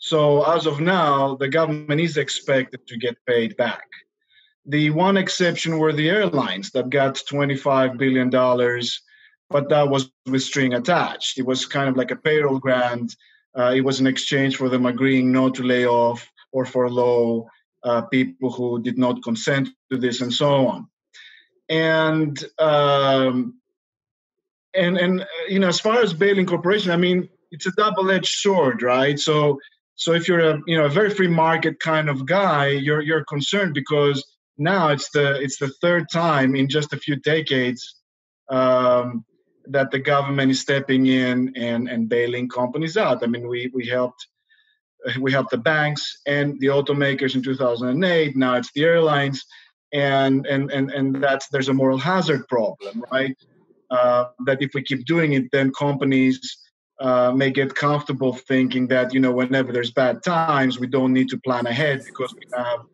So as of now, the government is expected to get paid back. The one exception were the airlines that got $25 billion, but that was with string attached. It was kind of like a payroll grant. It was in exchange for them agreeing not to lay off or furlough people who did not consent to this, and so on. And as far as bailing corporation, I mean, it's a double-edged sword, right? So if you're a very free market kind of guy, you're concerned because now it's the third time in just a few decades that the government is stepping in and bailing companies out. I mean, we helped the banks and the automakers in 2008. Now it's the airlines, and there's a moral hazard problem, right? That if we keep doing it, then companies may get comfortable thinking that whenever there's bad times, we don't need to plan ahead because we have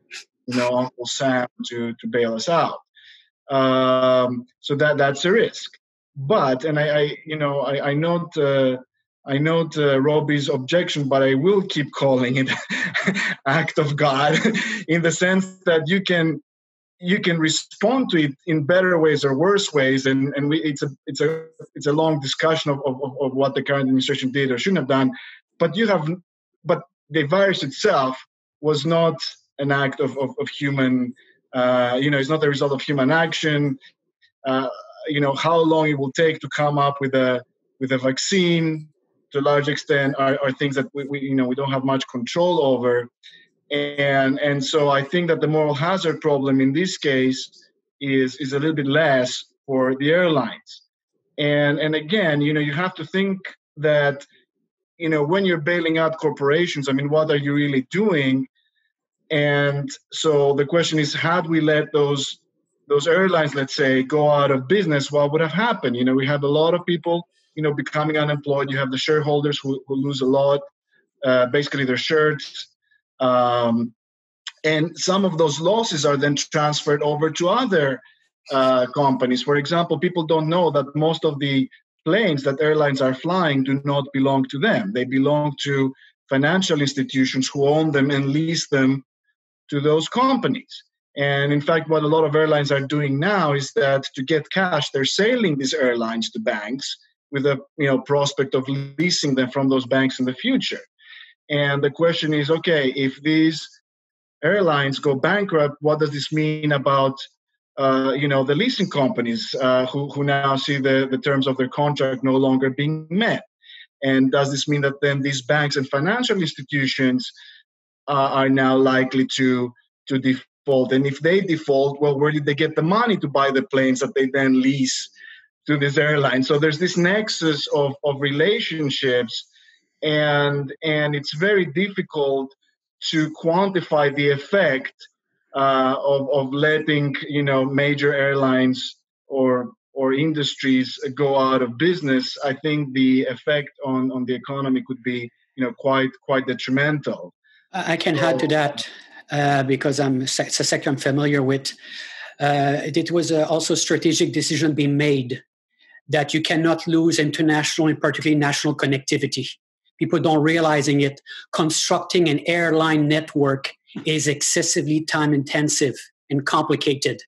Uncle Sam to bail us out. So that's a risk. But I note Robbie's objection, but I will keep calling it act of God in the sense that you can respond to it in better ways or worse ways, and it's a long discussion of what the current administration did or shouldn't have done. But the virus itself was not an act of human. It's not the result of human action. How long it will take to come up with a vaccine, to a large extent, are things that we don't have much control over. And so I think that the moral hazard problem in this case is a little bit less for the airlines. And again, you have to think that, when you're bailing out corporations, I mean, what are you really doing? And so the question is, had we let those airlines, let's say, go out of business, what would have happened? We have a lot of people, becoming unemployed. You have the shareholders who lose a lot, basically their shirts. And some of those losses are then transferred over to other companies. For example, people don't know that most of the planes that airlines are flying do not belong to them. They belong to financial institutions who own them and lease them to those companies. And in fact, what a lot of airlines are doing now is that to get cash, they're selling these airlines to banks with a prospect of leasing them from those banks in the future. And the question is, okay, if these airlines go bankrupt, what does this mean about the leasing companies who now see the terms of their contract no longer being met? And does this mean that then these banks and financial institutions are now likely to default? And if they default, well, where did they get the money to buy the planes that they then lease to this airline? So there's this nexus of relationships, and it's very difficult to quantify the effect of letting major airlines or industries go out of business. I think the effect on the economy could be quite detrimental. I can add to that because it's a sector I'm familiar with. It was also a strategic decision being made that you cannot lose international and particularly national connectivity. People don't realizing it. Constructing an airline network is excessively time intensive and complicated.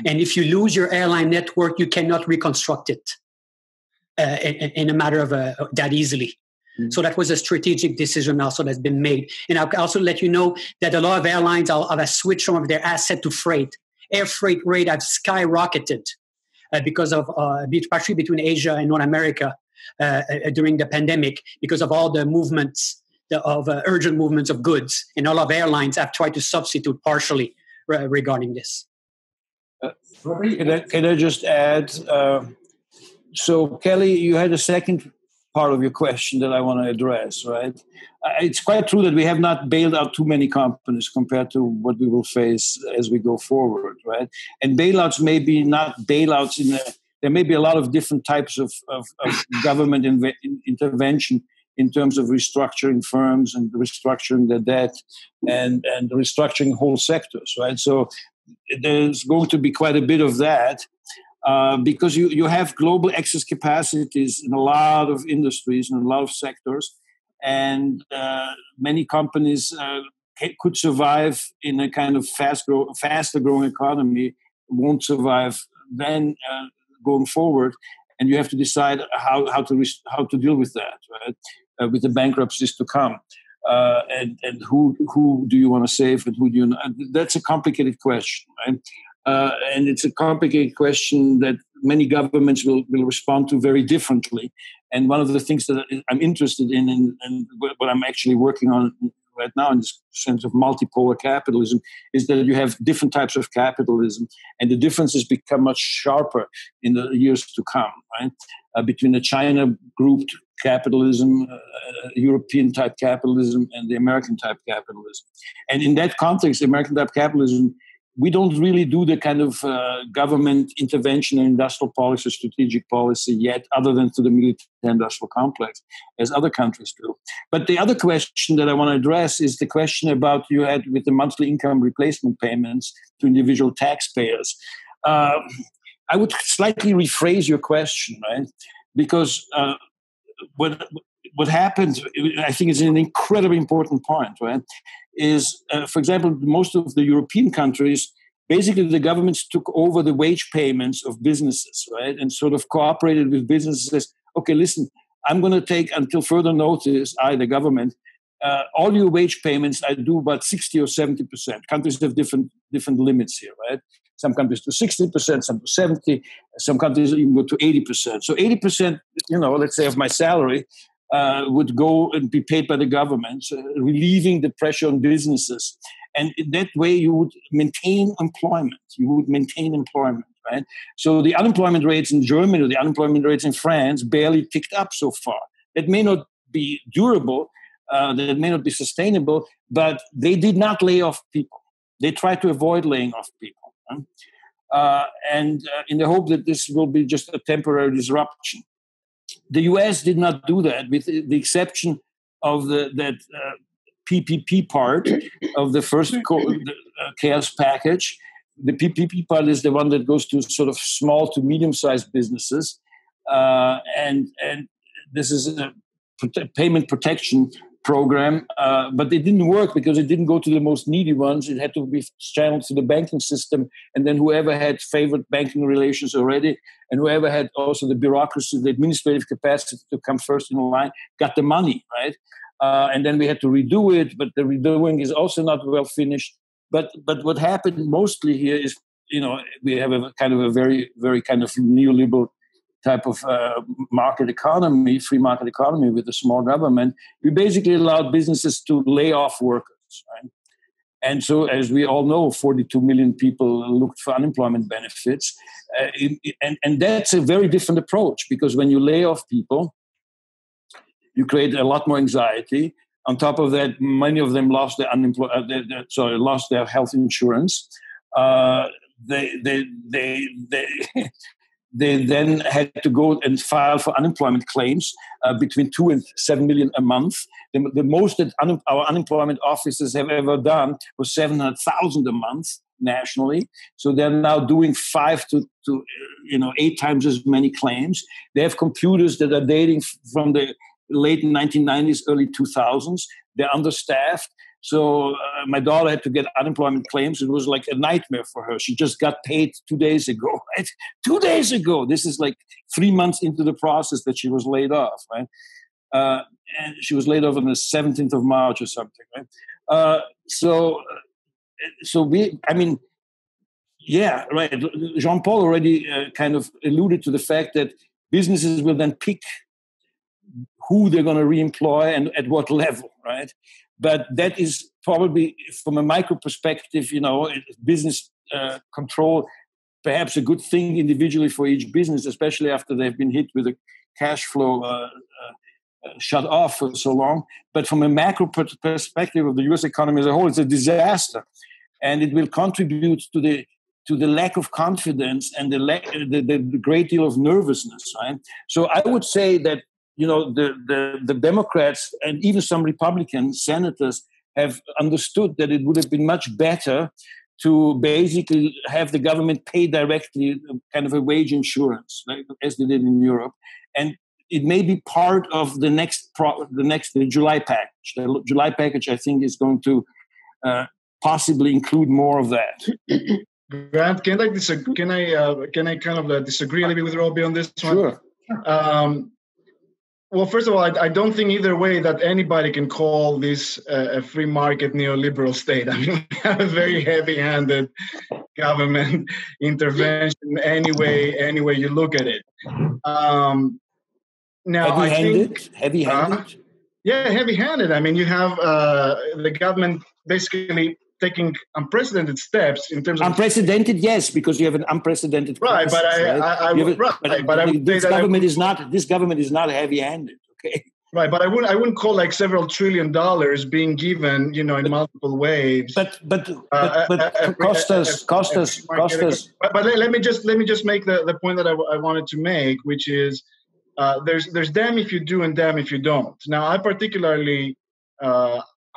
And if you lose your airline network, you cannot reconstruct it in a matter of that easily. So that was a strategic decision also that's been made. And I'll also let you know that a lot of airlines have switched some of their asset to freight. Air freight rate have skyrocketed because of, especially between Asia and North America during the pandemic, because of all the movements, urgent movements of goods. And all of airlines have tried to substitute partially regarding this. Can I just add? So, Kelly, you had a second part of your question that I want to address, right? It's quite true that we have not bailed out too many companies compared to what we will face as we go forward, right? And bailouts may be not bailouts there may be a lot of different types of government intervention in terms of restructuring firms and restructuring their debt and restructuring whole sectors, right? So there's going to be quite a bit of that. Because you have global excess capacities in a lot of industries and a lot of sectors, and many companies could survive in a kind of faster growing economy, won't survive then going forward, and you have to decide how to deal with that, right? With the bankruptcies to come, and who do you want to save and who do you not? That's a complicated question, right? And it's a complicated question that many governments will respond to very differently. And one of the things that I'm interested in and what I'm actually working on right now in this sense of multipolar capitalism is that you have different types of capitalism, and the differences become much sharper in the years to come, right? Between the China-grouped capitalism, European-type capitalism, and the American-type capitalism. And in that context, American-type capitalism, we don't really do the kind of government intervention in industrial policy, strategic policy yet, other than to the military-industrial complex, as other countries do. But the other question that I want to address is the question about you had with the monthly income replacement payments to individual taxpayers. I would slightly rephrase your question, right? Because what happened, I think, is an incredibly important point, right? Is, for example, most of the European countries, basically the governments took over the wage payments of businesses, right? And sort of cooperated with businesses. Okay, listen, I'm going to take until further notice, the government, all your wage payments, I do about 60 or 70%. Countries have different limits here, right? Some countries do 60%, some do 70%, some countries even go to 80%. So 80%, let's say of my salary, would go and be paid by the government, relieving the pressure on businesses. And in that way, you would maintain employment. Right? So the unemployment rates in Germany or the unemployment rates in France barely ticked up so far. That may not be durable, that may not be sustainable, but they did not lay off people. They tried to avoid laying off people. Right? And in the hope that this will be just a temporary disruption. The U.S. did not do that, with the exception of that PPP part of the first chaos package. The PPP part is the one that goes to sort of small to medium-sized businesses, and this is a payment protection program, but it didn't work because it didn't go to the most needy ones. It had to be channeled to the banking system, and then whoever had favored banking relations already, and whoever had also the bureaucracy, the administrative capacity to come first in line, got the money, right? And then we had to redo it, but the redoing is also not well finished. But what happened mostly here is, we have a kind of a very, very kind of neoliberal type of market economy, free market economy with a small government. We basically allowed businesses to lay off workers, right? And so, as we all know, 42 million people looked for unemployment benefits. And that's a very different approach, because when you lay off people, you create a lot more anxiety. On top of that, many of them lost their lost their health insurance. They then had to go and file for unemployment claims between 2 and 7 million a month. The most that our unemployment offices have ever done was 700,000 a month nationally. So they're now doing 5 to 8 times as many claims. They have computers that are dating from the late 1990s, early 2000s. They're understaffed. So my daughter had to get unemployment claims. It was like a nightmare for her. She just got paid 2 days ago, right? 2 days ago. This is like 3 months into the process that she was laid off, right? And she was laid off on the 17th of March or something, right? So yeah, right. Jean-Paul already kind of alluded to the fact that businesses will then pick who they're going to reemploy and at what level, right? But that is probably, from a micro perspective, business control, perhaps a good thing individually for each business, especially after they've been hit with a cash flow shut off for so long. But from a macro perspective of the U.S. economy as a whole, it's a disaster, and it will contribute to the lack of confidence and the great deal of nervousness, right? So I would say that the Democrats and even some Republican senators have understood that it would have been much better to basically have the government pay directly kind of a wage insurance, like, as they did in Europe. And it may be part of the July package. The July package, I think, is going to possibly include more of that. Grant, can I kind of disagree a little bit with Robbie on this one? Sure. Well, first of all, I don't think either way that anybody can call this a free market neoliberal state. I mean, we have a very heavy-handed government intervention any way you look at it. Now, heavy-handed? Yeah, heavy-handed. I mean, you have the government basically taking unprecedented steps in terms of unprecedented, yes, because you have an unprecedented crisis, right? This government is not heavy-handed, okay? Right, but I wouldn't call like several $1 trillion being given, in multiple waves. But Costas. But let me just make the point that I wanted to make, which is there's damn if you do and damn if you don't. Now, I particularly.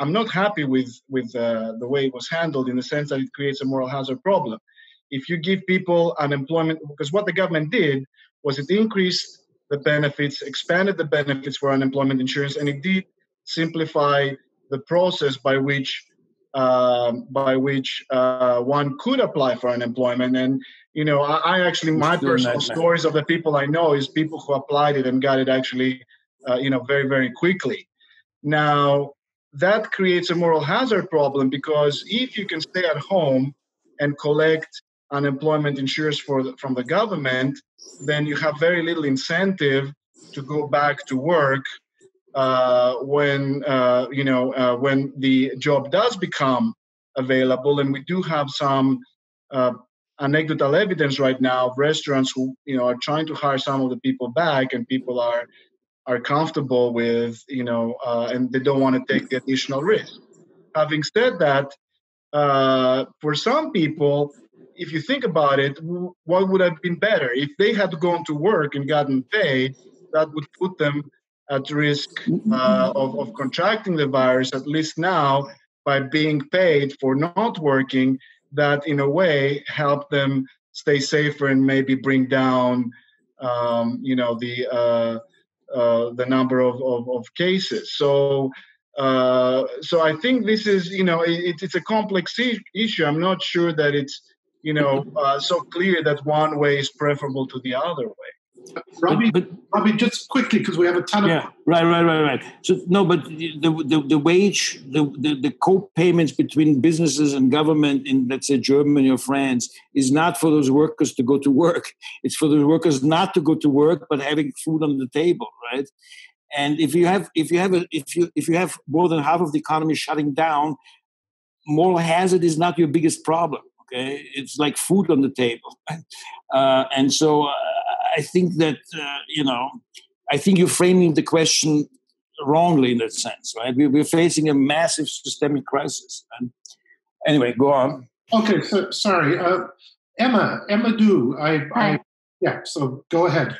I'm not happy with the way it was handled, in the sense that it creates a moral hazard problem. If you give people unemployment, because what the government did was it increased the benefits, expanded the benefits for unemployment insurance, and it did simplify the process by which one could apply for unemployment. And I actually, my personal stories of the people I know is people who applied it and got it actually, very, very quickly. Now, that creates a moral hazard problem, because if you can stay at home and collect unemployment insurance from the government, then you have very little incentive to go back to work when the job does become available. And we do have some anecdotal evidence right now of restaurants who are trying to hire some of the people back, and people are comfortable with, and they don't want to take the additional risk. Having said that, for some people, if you think about it, what would have been better? If they had gone to work and gotten paid, that would put them at risk of contracting the virus. At least now, by being paid for not working, that in a way helped them stay safer and maybe bring down, the number of cases. So I think this is, it's a complex issue. I'm not sure that it's, so clear that one way is preferable to the other way. Robbie, just quickly, because we have a ton of... Yeah, right. So, no, but the wage, the co-payments between businesses and government in, let's say, Germany or France, is not for those workers to go to work. It's for those workers not to go to work, but having food on the table, right? And if you have more than half of the economy shutting down, moral hazard is not your biggest problem. Okay, it's like food on the table, and so I think that I think you're framing the question wrongly in that sense, right? We're facing a massive systemic crisis. And anyway, go on. Okay, so sorry, Emma Du. So go ahead.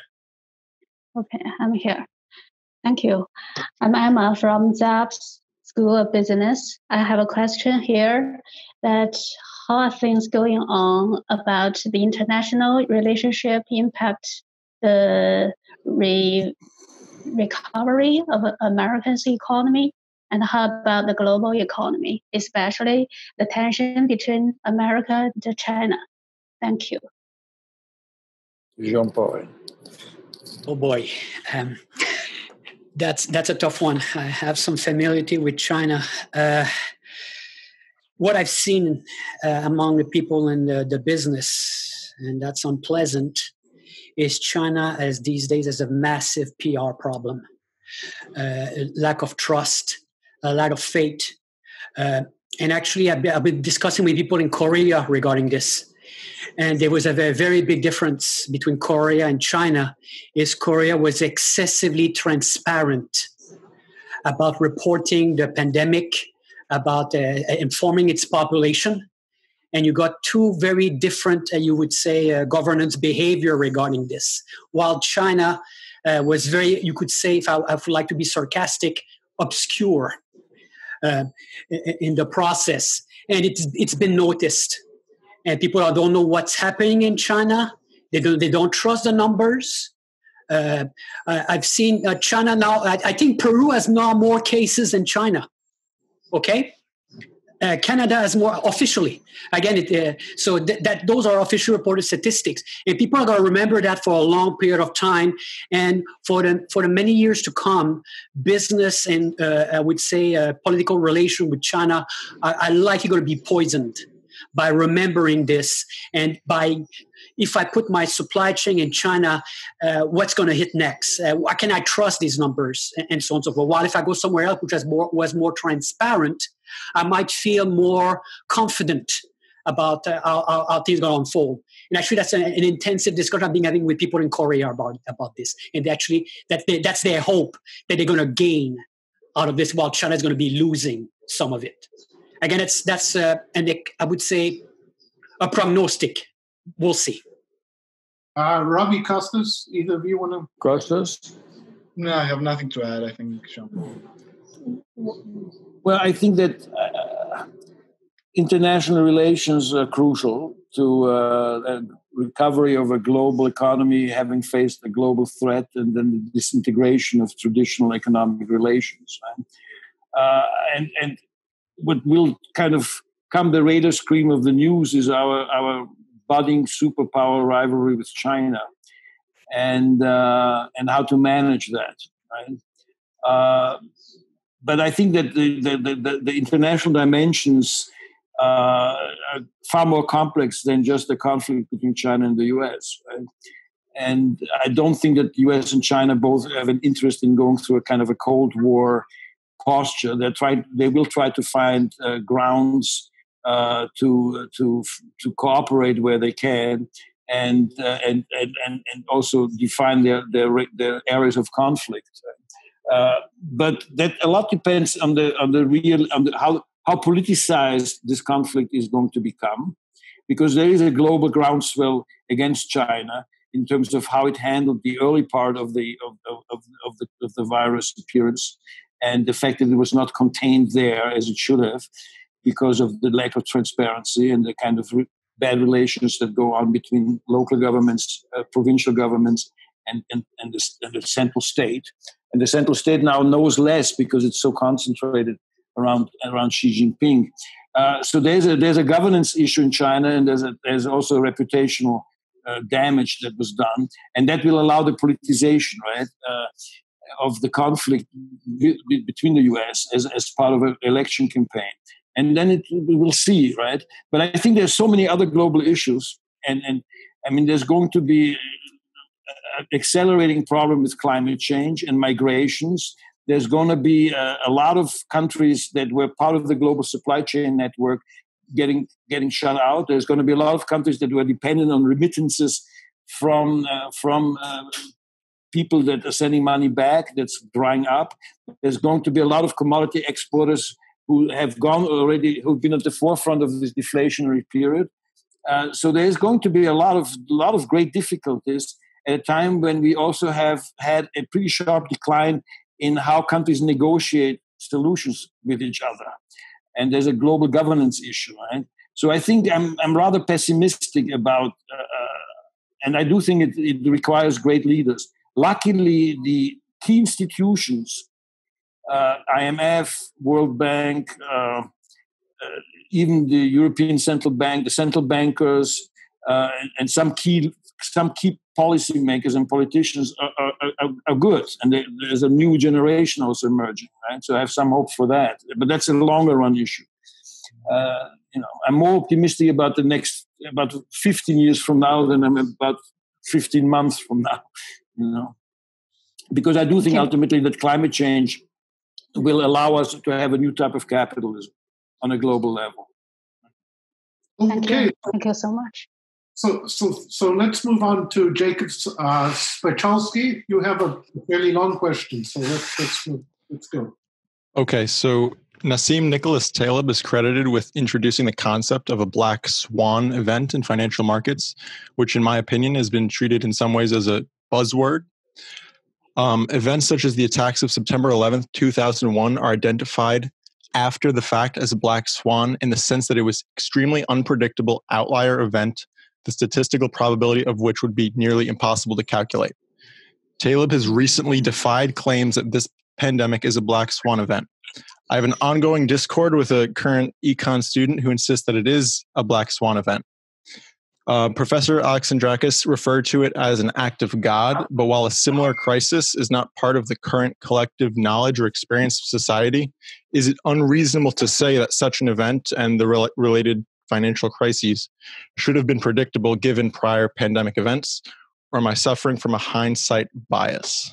Okay, I'm here. Thank you. I'm Emma from Saff's School of Business. I have a question here that how are things going on about the international relationship impact the recovery of America's economy? And how about the global economy, especially the tension between America and China? Thank you. Jean-Paul. Oh boy, that's a tough one. I have some familiarity with China. What I've seen among the people in the business, and that's unpleasant, is China as these days has a massive PR problem, lack of trust, a lack of faith. And actually, I've been discussing with people in Korea regarding this. And there was a very, very big difference between Korea and China, is Korea was excessively transparent about reporting the pandemic, about informing its population. And you got two very different, you would say, governance behavior regarding this. While China was very, you could say, if I would like to be sarcastic, obscure in the process. And it's been noticed. And people don't know what's happening in China. They don't trust the numbers. I've seen China now. I think Peru has now more cases than China. Okay, Canada has more officially. Again, so that those are official reported statistics, and people are going to remember that for a long period of time. And for the many years to come, business and I would say political relation with China are likely going to be poisoned by remembering this, and by, if I put my supply chain in China, what's going to hit next? Can I trust these numbers, and so on and so forth? While if I go somewhere else, which was more transparent, I might feel more confident about how things are going to unfold. And actually, that's an intensive discussion I've been having with people in Korea about this. And actually, that's their hope, that they're going to gain out of this, while China is going to be losing some of it. Again, that's I would say a prognostic. We'll see. Robbie, Costas, either of you want to? Costas? No, I have nothing to add. I think Sean. Well, I think that international relations are crucial to recovery of a global economy, having faced a global threat, and then the disintegration of traditional economic relations. And what will kind of come the radar screen of the news is our budding superpower rivalry with China, and how to manage that, right? But I think that the international dimensions are far more complex than just the conflict between China and the U.S., right? And I don't think that the U.S. and China both have an interest in going through a kind of a Cold War posture. They will try to find grounds to cooperate where they can, and also define their areas of conflict. But that a lot depends on how politicized this conflict is going to become, because there is a global groundswell against China in terms of how it handled the early part of the virus appearance, and the fact that it was not contained there as it should have, because of the lack of transparency and the kind of bad relations that go on between local governments, provincial governments, and the central state. And the central state now knows less because it's so concentrated around Xi Jinping. So there's a governance issue in China, and there's also a reputational damage that was done, and that will allow the politicization, right, of the conflict between the U.S. as part of an election campaign. And then we will see, right? But I think there's so many other global issues, and I mean, there's going to be an accelerating problem with climate change and migrations. There's going to be a lot of countries that were part of the global supply chain network getting shut out. There's going to be a lot of countries that were dependent on remittances from people that are sending money back. That's drying up. There's going to be a lot of commodity exporters who have gone already, who've been at the forefront of this deflationary period. So there's going to be a lot of great difficulties at a time when we also have had a pretty sharp decline in how countries negotiate solutions with each other. And there's a global governance issue, right? So I think I'm rather pessimistic about, and I do think it requires great leaders. Luckily, the key institutions IMF, World Bank, even the European Central Bank, the central bankers, and some key policymakers and politicians are good, and there's a new generation also emerging, right? So I have some hope for that, but that's a longer run issue. I'm more optimistic about about 15 years from now than I'm about 15 months from now. Because I do think ultimately that climate change will allow us to have a new type of capitalism on a global level. Okay. Thank you so much. So let's move on to Jacob Spachalski. You have a fairly long question, so let's go. Okay, so Nassim Nicholas Taleb is credited with introducing the concept of a black swan event in financial markets, which in my opinion has been treated in some ways as a buzzword. Events such as the attacks of September 11th, 2001 are identified after the fact as a black swan in the sense that it was extremely unpredictable outlier event, the statistical probability of which would be nearly impossible to calculate. Taleb has recently defied claims that this pandemic is a black swan event. I have an ongoing discord with a current econ student who insists that it is a black swan event. Professor Alexandrakis referred to it as an act of God, but while a similar crisis is not part of the current collective knowledge or experience of society, is it unreasonable to say that such an event and the related financial crises should have been predictable given prior pandemic events? Or am I suffering from a hindsight bias?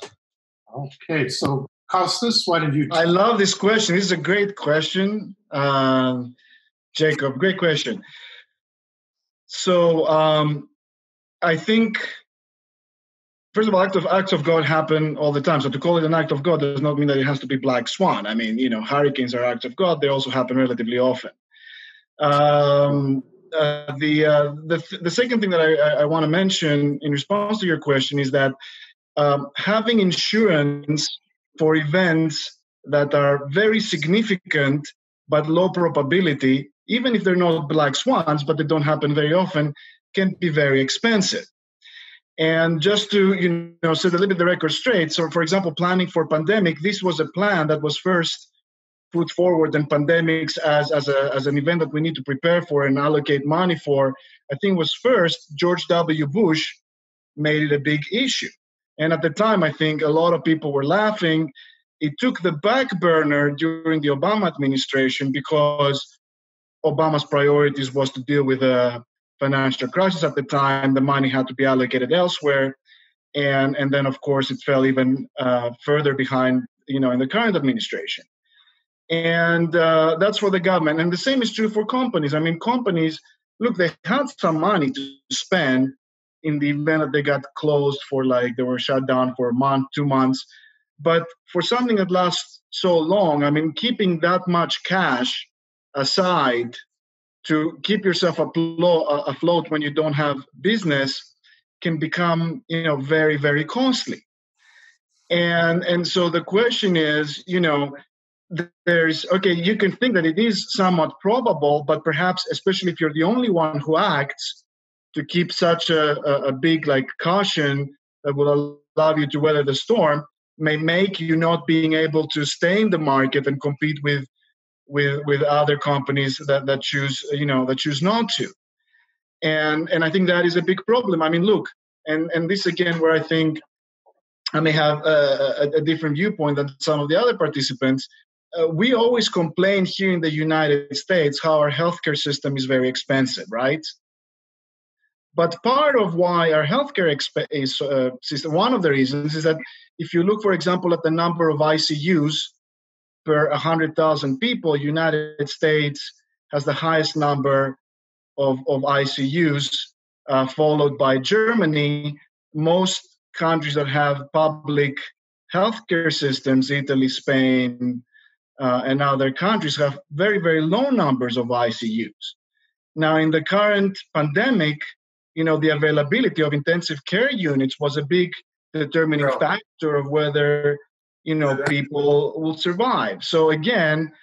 Okay, so Kostas, why did you? I love this question. This is a great question, Jacob. Great question. So I think, first of all, acts of God happen all the time. So to call it an act of God does not mean that it has to be black swan. I mean, hurricanes are acts of God. They also happen relatively often. The second thing that I want to mention in response to your question is that having insurance for events that are very significant but low probability, even if they're not black swans, but they don't happen very often, can be very expensive. And just to set a little bit the record straight, so for example, planning for pandemic, this was a plan that was first put forward in pandemics as an event that we need to prepare for and allocate money for. I think it was first George W. Bush made it a big issue. And at the time, I think a lot of people were laughing. It took the back burner during the Obama administration because Obama's priorities was to deal with a financial crisis at the time. The money had to be allocated elsewhere. And then, of course, it fell even further behind, in the current administration. And that's for the government. And the same is true for companies. I mean, companies, look, they had some money to spend in the event that they got closed they were shut down for a month, 2 months. But for something that lasts so long, I mean, keeping that much cash aside to keep yourself afloat when you don't have business can become, very, very costly. And so the question is, you can think that it is somewhat probable, but perhaps, especially if you're the only one who acts, to keep such a big caution that will allow you to weather the storm may make you not being able to stay in the market and compete with other companies that choose not to. And I think that is a big problem. I mean, look, and this again where I think I may have a different viewpoint than some of the other participants. We always complain here in the United States how our healthcare system is very expensive, right? But part of why our healthcare system, one of the reasons is that if you look, for example, at the number of ICUs per 100,000 people, United States has the highest number of ICUs, followed by Germany. Most countries that have public healthcare systems, Italy, Spain, and other countries have very, very low numbers of ICUs. Now, in the current pandemic, the availability of intensive care units was a big determining factor of whether, people will survive. So again,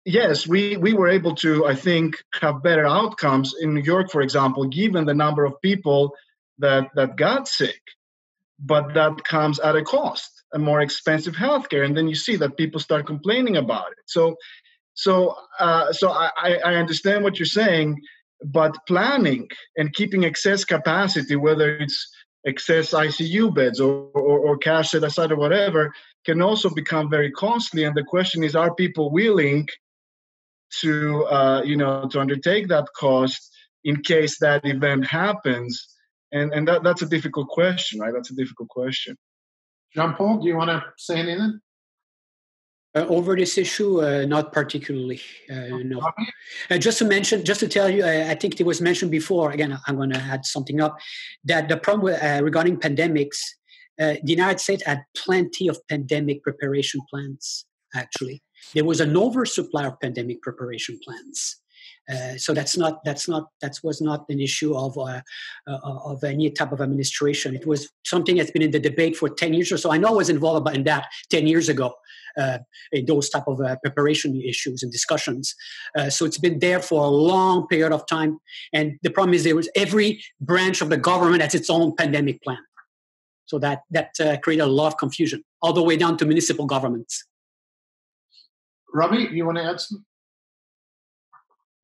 yes, we were able to, I think, have better outcomes in New York, for example, given the number of people that got sick. But that comes at a cost. a more expensive healthcare, and then you see that people start complaining about it. So I understand what you're saying, but planning and keeping excess capacity, whether it's excess ICU beds or cash set aside or whatever, can also become very costly. And the question is, are people willing to to undertake that cost in case that event happens? And that's a difficult question, right? That's a difficult question. Jean-Paul, do you want to say anything? Over this issue, not particularly. No. Just to tell you, I think it was mentioned before. Again, I'm going to add something up. That the problem with, regarding pandemics, the United States had plenty of pandemic preparation plans. Actually, there was an oversupply of pandemic preparation plans. So that was not an issue of any type of administration. It was something that's been in the debate for 10 years or so. I know I was involved in that 10 years ago, in those type of preparation issues and discussions. So it's been there for a long period of time. And the problem is every branch of the government has its own pandemic plan. So that created a lot of confusion, all the way down to municipal governments. Robbie, you want to add something?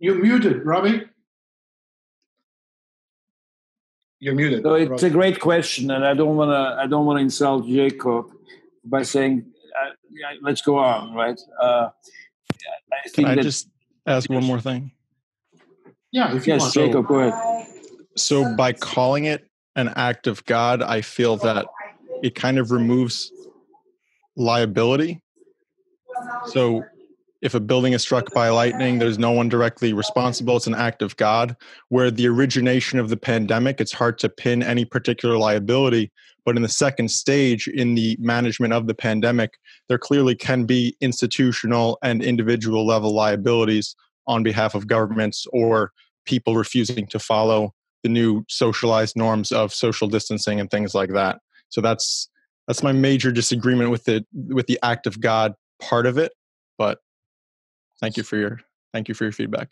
You're muted, Robbie. You're muted. So it's a great question, and I don't want to insult Jacob by saying, let's go on, right? Can I just ask one more thing? Yeah, if you want. Jacob, go ahead. So by calling it an act of God, I feel that it kind of removes liability. So if a building is struck by lightning, there's no one directly responsible. It's an act of God. Where the origination of the pandemic, it's hard to pin any particular liability. But in the second stage, in the management of the pandemic, there clearly can be institutional and individual level liabilities on behalf of governments or people refusing to follow the new socialized norms of social distancing and things like that. So that's my major disagreement with the act of God part of it. But thank you for your feedback.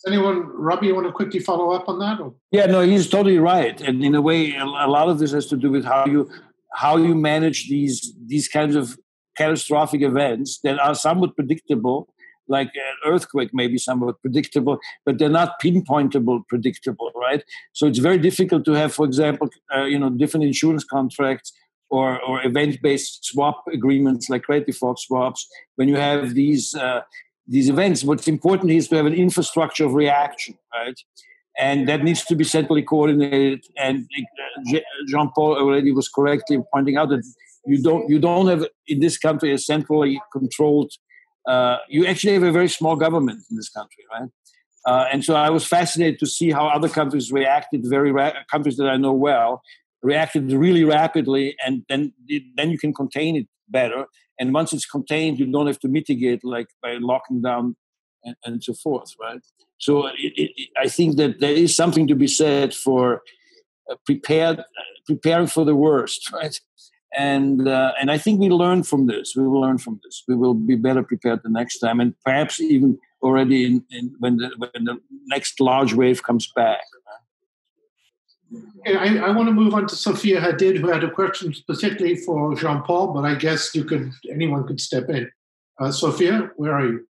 Robbie, you want to quickly follow up on that? Or? Yeah, no, he's totally right. And in a way, a lot of this has to do with how you manage these kinds of catastrophic events that are somewhat predictable, like an earthquake may be somewhat predictable, but they're not pinpointable predictable, right? So it's very difficult to have, for example, different insurance contracts or event-based swap agreements like credit default swaps. When you have these events, what's important is to have an infrastructure of reaction, right? And that needs to be centrally coordinated. And Jean-Paul already was correctly pointing out that you don't have in this country a centrally controlled. You actually have a very small government in this country, right? And so I was fascinated to see how other countries reacted. Countries that I know well reacted really rapidly, and then you can contain it better. And once it's contained, you don't have to mitigate like by locking down and so forth, right? So I think that there is something to be said for preparing for the worst, right? And I think we learn from this. We will learn from this. We will be better prepared the next time, and perhaps even already when the next large wave comes back. Okay, I want to move on to Sophia Hadid, who had a question specifically for Jean-Paul, but I guess anyone could step in. Sophia, where are you?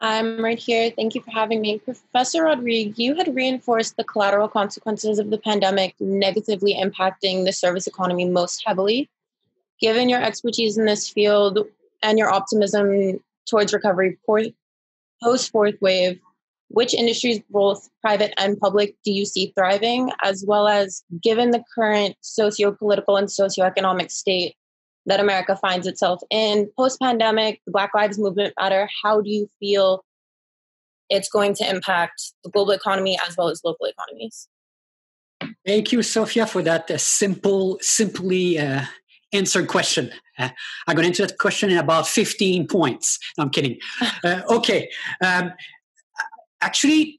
I'm right here. Thank you for having me. Professor Rodrigue, you had reinforced the collateral consequences of the pandemic negatively impacting the service economy most heavily. Given your expertise in this field and your optimism towards recovery post-fourth wave, which industries, both private and public, do you see thriving, as well as given the current socio-political and socioeconomic state that America finds itself in post-pandemic, the Black Lives Movement matter, how do you feel it's going to impact the global economy as well as local economies? Thank you, Sophia, for that simply answered question. I'm going to answer that question in about 15 points. No, I'm kidding. Okay. Actually,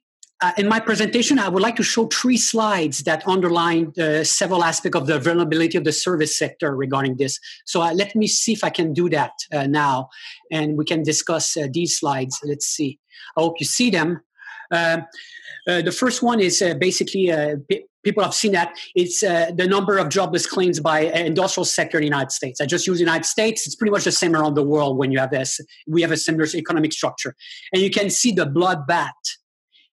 in my presentation, I would like to show 3 slides that underline several aspects of the vulnerability of the service sector regarding this. So let me see if I can do that now, and we can discuss these slides. Let's see. I hope you see them. The first one is basically people have seen that. It's the number of jobless claims by industrial sector in the United States. I just use the United States. It's pretty much the same around the world when you have this. We have a similar economic structure. And you can see the bloodbath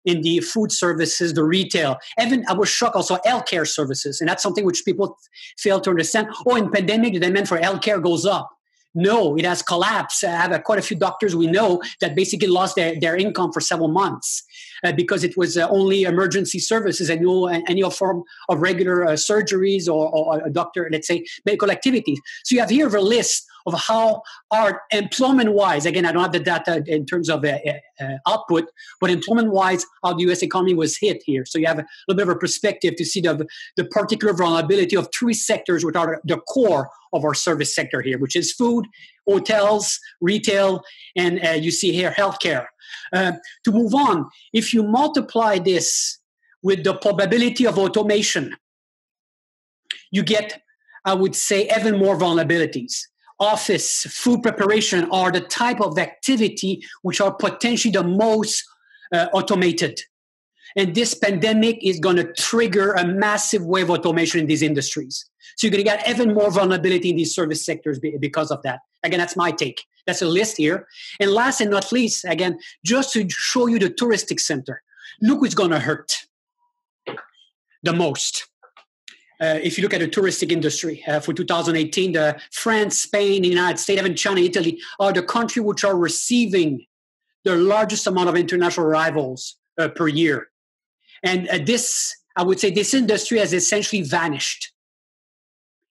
in the food services, the retail. Even I was shocked also healthcare services. And that's something which people fail to understand. Oh, in pandemic, the demand for healthcare goes up. No, it has collapsed. I have quite a few doctors we know that basically lost their income for several months because it was only emergency services and no any form of regular surgeries or a doctor, let's say, medical activities. So you have here a list of how our employment-wise, again, I don't have the data in terms of output, but employment-wise, how the U.S. economy was hit here. So you have a little bit of a perspective to see the particular vulnerability of three sectors which are the core of our service sector here, which is food, hotels, retail, and you see here healthcare. To move on, if you multiply this with the probability of automation, you get, I would say, even more vulnerabilities. Office, food preparation are the type of activity which are potentially the most automated. And this pandemic is going to trigger a massive wave of automation in these industries. So you're going to get even more vulnerability in these service sectors because of that. Again, that's my take. That's a list here. And last and not least, again, just to show you the touristic center, look what's going to hurt the most. If you look at the touristic industry for 2018, France, Spain, the United States, even China, Italy are the countries which are receiving the largest amount of international arrivals per year. And this, I would say, this industry has essentially vanished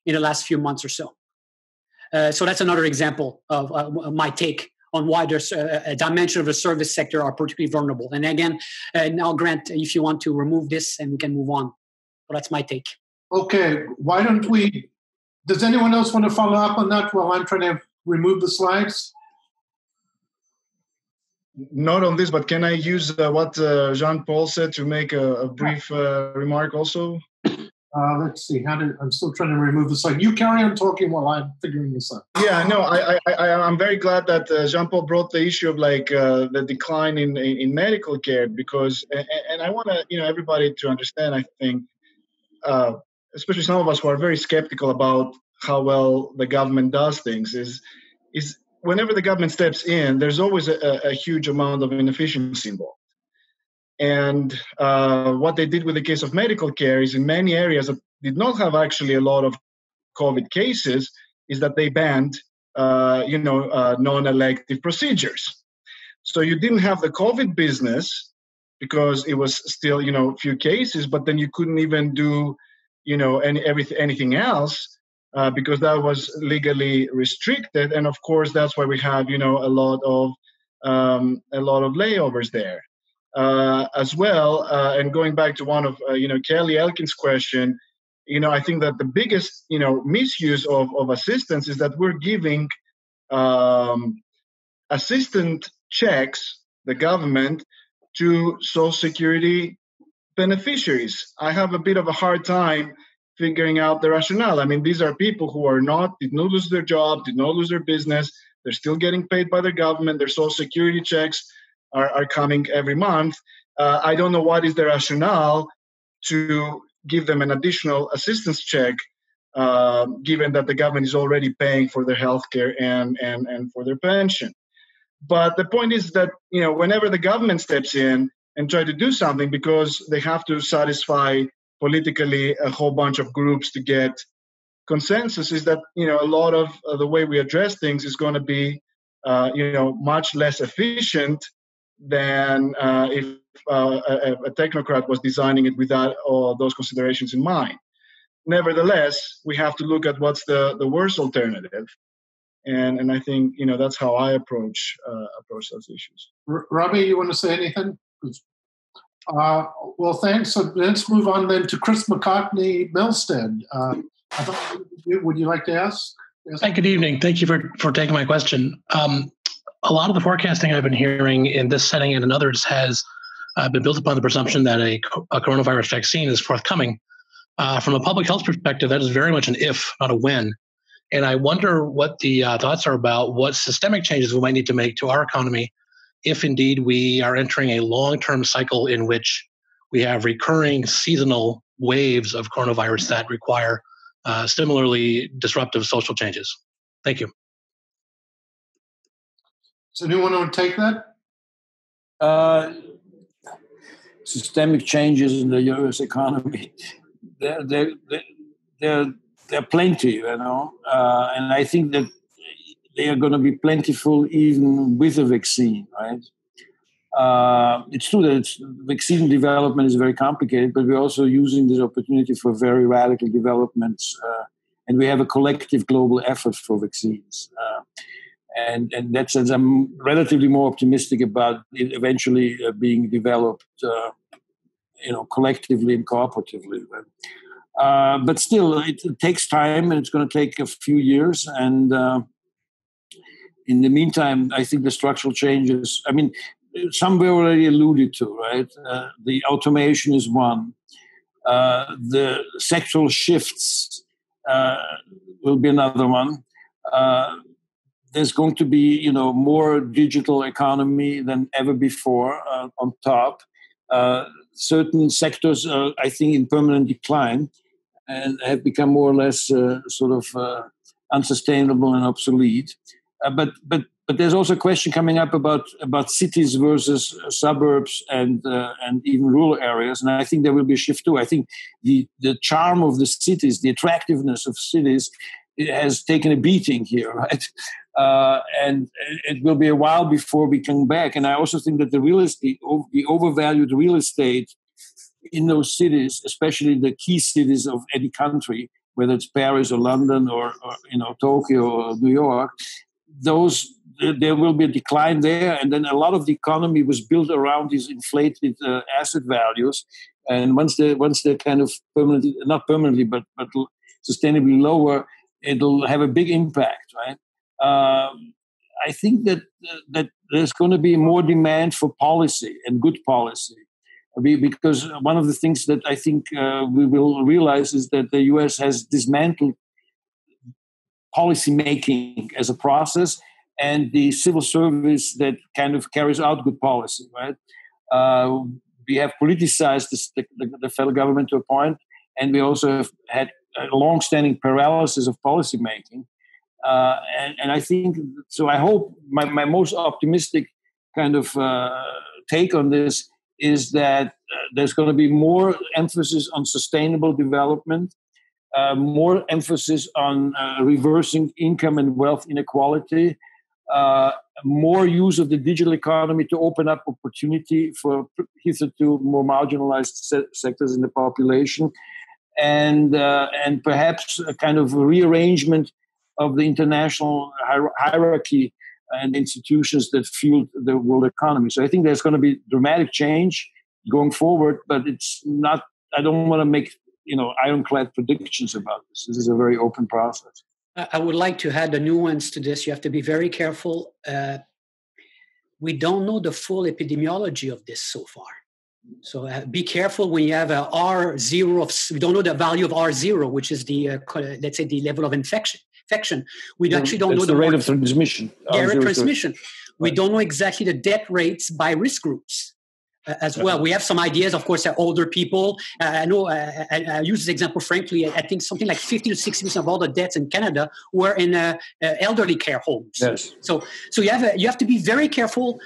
in the last few months or so. So that's another example of my take on why there's a dimension of the service sector are particularly vulnerable. And again, now Grant, if you want to remove this and we can move on. Well, that's my take. Okay, why don't we, does anyone else want to follow up on that while I'm trying to remove the slides? Not on this, but can I use what Jean-Paul said to make a brief remark also? Let's see, I'm still trying to remove the slide. You carry on talking while I'm figuring this out. Yeah, no, I'm very glad that Jean-Paul brought the issue of the decline in medical care because, and I want everybody to understand, I think, especially some of us who are very skeptical about how well the government does things, is whenever the government steps in, there's always a huge amount of inefficiency involved. And what they did with the case of medical care is in many areas that did not have actually a lot of COVID cases, is that they banned, non-elective procedures. So you didn't have the COVID business because it was still, few cases, but then you couldn't even do anything else because that was legally restricted, and of course that's why we have a lot of layovers there as well. And going back to one of Kelly Elkin's question, I think that the biggest misuse of assistance is that we're giving assistant checks, the government, to Social Security beneficiaries. I have a bit of a hard time figuring out the rationale. I mean, these are people who did not lose their job, did not lose their business. They're still getting paid by the government. Their Social Security checks are coming every month. I don't know what is the rationale to give them an additional assistance check, given that the government is already paying for their healthcare and for their pension. But the point is that, whenever the government steps in and try to do something because they have to satisfy politically a whole bunch of groups to get consensus, is that, a lot of the way we address things is going to be, much less efficient than if a technocrat was designing it without all those considerations in mind. Nevertheless, we have to look at what's the worst alternative. And I think, that's how I approach those issues. Robbie, you want to say anything? Well, thanks. So let's move on then to Chris McCartney Milstead. Would you like to ask? Hi, good evening. Thank you for taking my question. A lot of the forecasting I've been hearing in this setting and in others has been built upon the presumption that a coronavirus vaccine is forthcoming. From a public health perspective, that is very much an if, not a when. And I wonder what the thoughts are about what systemic changes we might need to make to our economy if indeed we are entering a long-term cycle in which we have recurring seasonal waves of coronavirus that require similarly disruptive social changes. Thank you. Does anyone want to take that? Systemic changes in the U.S. economy, there are plenty, you know, and I think that they are going to be plentiful even with a vaccine, right? It's true that vaccine development is very complicated, but we're also using this opportunity for very radical developments, and we have a collective global effort for vaccines. And in that sense, I'm relatively more optimistic about it eventually being developed, collectively and cooperatively. But still, it takes time, and it's going to take a few years. And in the meantime, I think the structural changes, I mean, some were already alluded to, right? The automation is one. The sectoral shifts will be another one. There's going to be, more digital economy than ever before on top. Certain sectors are, I think, in permanent decline and have become more or less unsustainable and obsolete. But there's also a question coming up about cities versus suburbs and even rural areas, and I think there will be a shift too. I think the charm of the cities, the attractiveness of cities, has taken a beating here, right? And it will be a while before we come back. And I also think that the overvalued real estate in those cities, especially the key cities of any country, whether it's Paris or London or Tokyo or New York, there will be a decline there. And then a lot of the economy was built around these inflated asset values. And once they're kind of permanently, not permanently, but sustainably lower, it'll have a big impact, right? I think that there's going to be more demand for policy and good policy, because one of the things that I think we will realize is that the U.S. has dismantled policy making as a process and the civil service that kind of carries out good policy, right? We have politicized the federal government to a point, and we also have had a long-standing paralysis of policy making. And I think, so I hope my most optimistic kind of take on this is that there's going to be more emphasis on sustainable development, more emphasis on reversing income and wealth inequality, more use of the digital economy to open up opportunity for hitherto more marginalized sectors in the population, and perhaps a kind of rearrangement of the international hierarchy and institutions that fuel the world economy. So I think there's going to be dramatic change going forward, but it's not, I don't want to make, ironclad predictions about this. This is a very open process. I would like to add a nuance to this. You have to be very careful. We don't know the full epidemiology of this so far. So be careful when you have a R0 we don't know the value of R0, which is the, let's say, the level of infection. We actually don't know the rate of transmission. The rate of transmission. We don't know exactly the death rates by risk groups as well. We have some ideas, of course, older people. I know, I use this example frankly. I think something like 50 to 60% of all the deaths in Canada were in elderly care homes. Yes. So you have to be very careful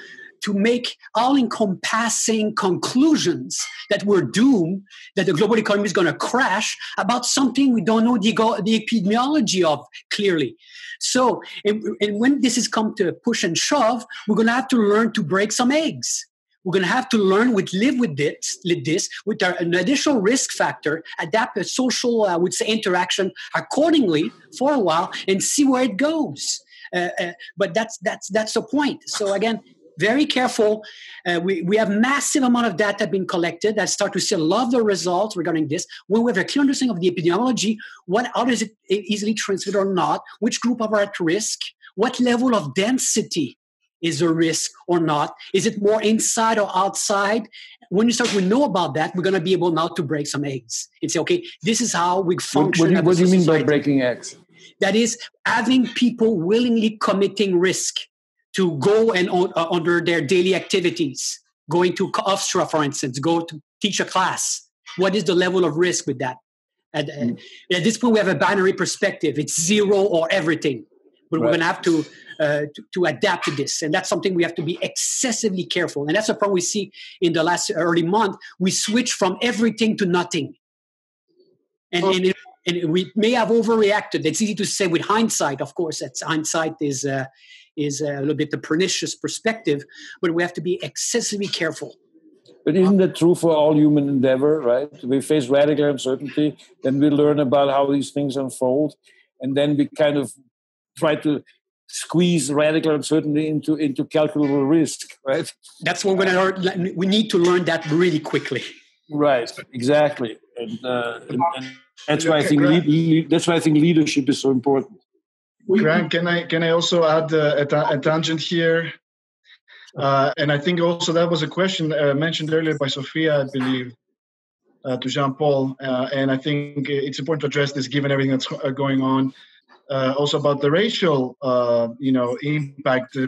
to make all-encompassing conclusions that we're doomed, that the global economy is going to crash about something we don't know the epidemiology of clearly. So, and when this is come to push and shove, we're going to have to learn to break some eggs. We're going to have to learn live with this, with an additional risk factor, adapt a social, I would say, interaction accordingly for a while, and see where it goes. But that's the point. So again, very careful. We have massive amount of data being collected. I start to see a lot of the results regarding this. When we have a clear understanding of the epidemiology, how does it easily transmit or not? Which group are at risk? What level of density is a risk or not? Is it more inside or outside? When we know about that, we're going to be able now to break some eggs and say, okay, this is how we function. What do you mean by breaking eggs? That is having people willingly committing risk to go and under their daily activities, going to Hofstra, for instance, go to teach a class, what is the level of risk with that? At this point, we have a binary perspective. It's zero or everything. But we're going to have to adapt to this. And that's something we have to be excessively careful. And that's the problem we see in the last early month. We switch from everything to nothing. And we may have overreacted. It's easy to say with hindsight. Of course, hindsight is a little bit the pernicious perspective. But we have to be excessively careful. But isn't that true for all human endeavor, right? We face radical uncertainty, then we learn about how these things unfold, and then we kind of try to squeeze radical uncertainty into calculable risk, right? That's what we're going to learn. We need to learn that really quickly. Right, exactly, and that's why I think leadership is so important. Grant, can I also add a tangent here? And I think also that was a question mentioned earlier by Sophia, I believe, to Jean-Paul. And I think it's important to address this given everything that's going on. Also about the racial, impact.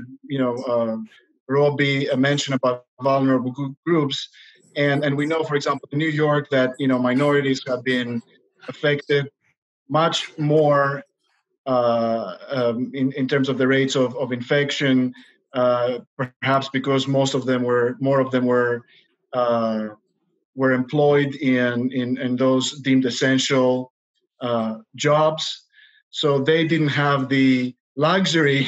Robbie mentioned about vulnerable groups, and we know, for example, in New York that minorities have been affected much more in terms of the rates of infection. Perhaps because more of them were employed in those deemed essential jobs, so they didn't have the luxury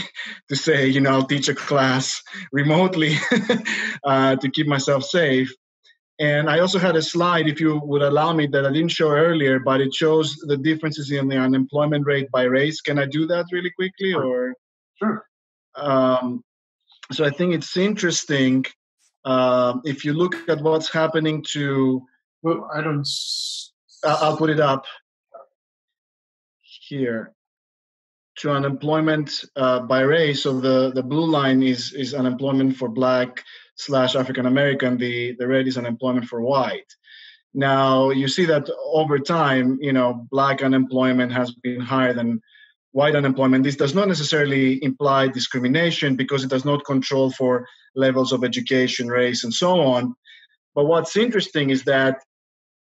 to say, I'll teach a class remotely to keep myself safe. And I also had a slide, if you would allow me, that I didn't show earlier, but it shows the differences in the unemployment rate by race. Can I do that really quickly, or? Sure. So I think it's interesting if you look at what's happening to. Well, I'll put it up here. To unemployment by race. So the blue line is unemployment for Black/African American. The red is unemployment for white. Now you see that over time, Black unemployment has been higher than white unemployment. This does not necessarily imply discrimination because it does not control for levels of education, race, and so on. But what's interesting is that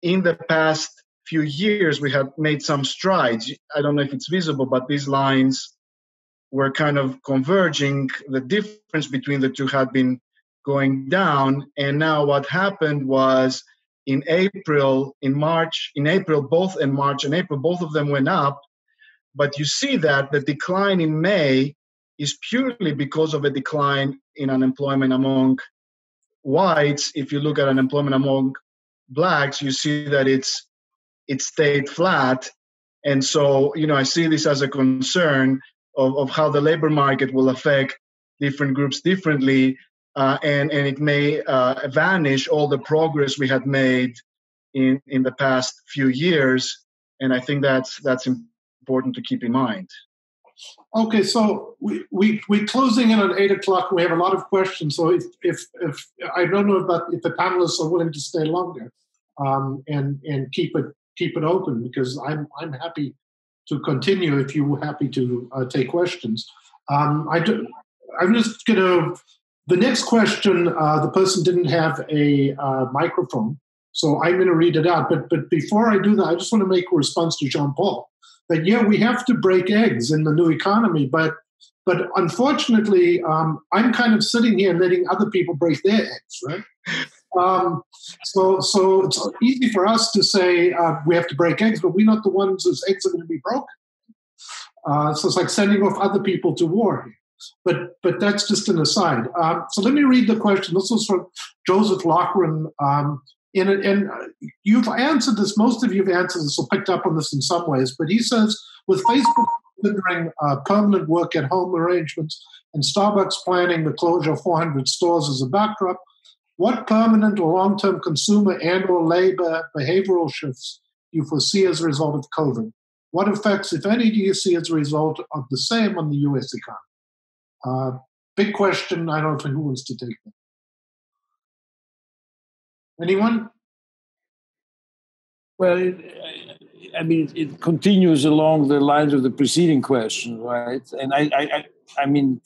in the past few years, we have made some strides. I don't know if it's visible, but these lines were kind of converging. The difference between the two had been going down. And now what happened was in April, both of them went up. But you see that the decline in May is purely because of a decline in unemployment among whites. If you look at unemployment among Blacks, you see that it stayed flat. And so, I see this as a concern of how the labor market will affect different groups differently. And it may vanish all the progress we had made in the past few years. And I think that's important to keep in mind. Okay, so we're closing in at 8:00. We have a lot of questions. So if I don't know if the panelists are willing to stay longer and keep it open, because I'm happy to continue if you're happy to take questions. I'm just gonna. The next question, the person didn't have a microphone, so I'm going to read it out. But before I do that, I just want to make a response to Jean-Paul. That we have to break eggs in the new economy, but unfortunately, I'm kind of sitting here letting other people break their eggs, right? So it's easy for us to say we have to break eggs, but we're not the ones whose eggs are going to be broken. So it's like sending off other people to war here. But that's just an aside. So let me read the question. This was from Joseph Loughran. And you've answered this, most of you have answered this or picked up on this in some ways, but he says, with Facebook considering permanent work at home arrangements and Starbucks planning the closure of 400 stores as a backdrop, what permanent or long-term consumer and or labor behavioral shifts do you foresee as a result of COVID? What effects, if any, do you see as a result of the same on the U.S. economy? Big question. I don't know who wants to take that. Anyone? Well, it continues along the lines of the preceding question, right? And I mean,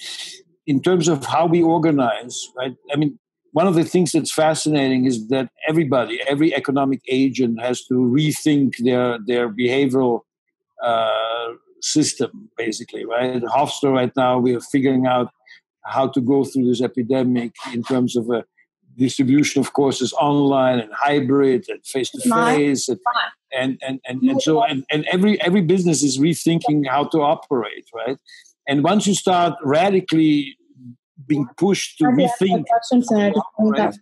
in terms of how we organize, right? I mean, one of the things that's fascinating is that every economic agent has to rethink their behavioral system, basically, right? Hofstra right now, we are figuring out how to go through this epidemic in terms of a distribution of courses online and hybrid and face-to-face. And every business is rethinking how to operate, right? And once you start radically being pushed to rethink, right,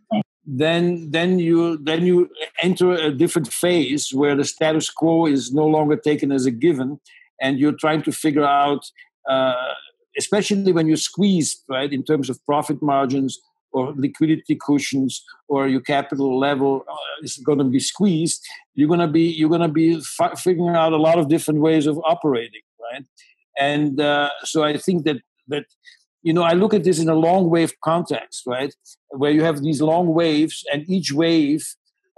then you enter a different phase where the status quo is no longer taken as a given, and you're trying to figure out, especially when you're squeezed, right, in terms of profit margins or liquidity cushions, or your capital level is going to be squeezed. You're going to be figuring out a lot of different ways of operating, right? And so I think that I look at this in a long wave context, right, where you have these long waves, and each wave,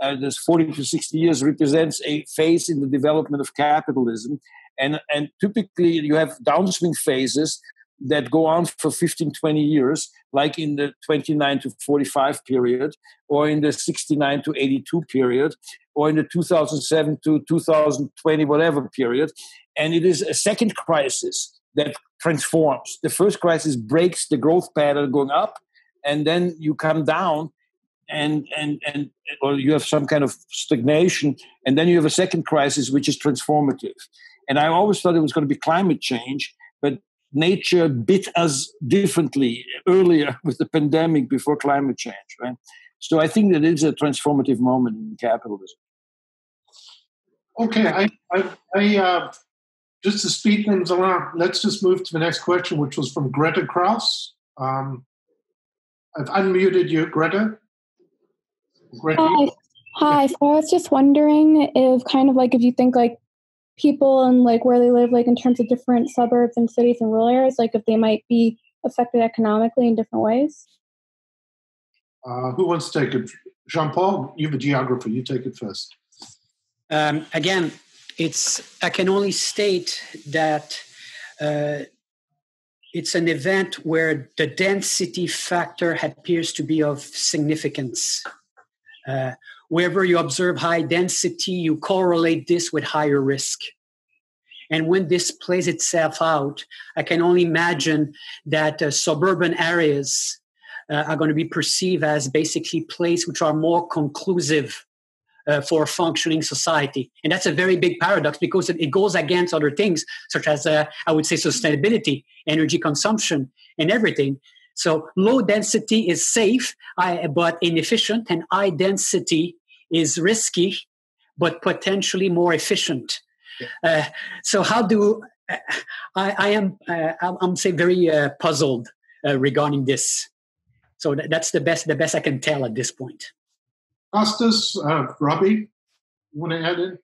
there's 40 to 60 years, represents a phase in the development of capitalism, and typically you have downswing phases that go on for 15, 20 years, like in the 29 to 45 period, or in the 69 to 82 period, or in the 2007 to 2020, whatever period. And it is a second crisis that transforms. The first crisis breaks the growth pattern going up, and then you come down, or you have some kind of stagnation, and then you have a second crisis, which is transformative. And I always thought it was going to be climate change, but nature bit us differently earlier with the pandemic before climate change, right? So I think that it's a transformative moment in capitalism. Okay, I just to speed things along, let's just move to the next question, which was from Greta Kraus. I've unmuted you, Greta. Hi. So I was just wondering if you think like people and like where they live, like in terms of different suburbs and cities and rural areas, like if they might be affected economically in different ways. Who wants to take it? Jean-Paul, you're the geographer. You take it first. Again, I can only state that it's an event where the density factor appears to be of significance. Wherever you observe high density, you correlate this with higher risk. And when this plays itself out, I can only imagine that suburban areas are going to be perceived as basically places which are more conclusive for a functioning society. And that's a very big paradox because it goes against other things, such as, I would say, sustainability, energy consumption, and everything. So low density is safe, but inefficient, and high density is risky, but potentially more efficient. So how do I'm very puzzled regarding this. So that's the best I can tell at this point. Costas, Robbie, you want to add in?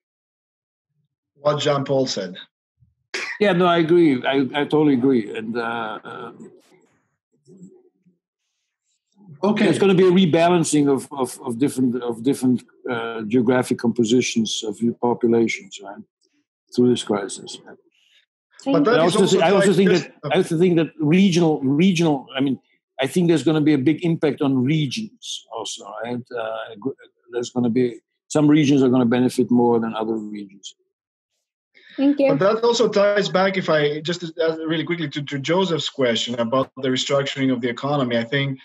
What Jean-Paul said. Yeah, no, I agree. I totally agree. And okay, there's going to be a rebalancing of different geographic compositions of populations, right, through this crisis. But I also think that regional. I mean, I think there's going to be a big impact on regions also, right? There's going to be some regions are going to benefit more than other regions. Thank you. But that also ties back, if I just really quickly to Joseph's question about the restructuring of the economy. I think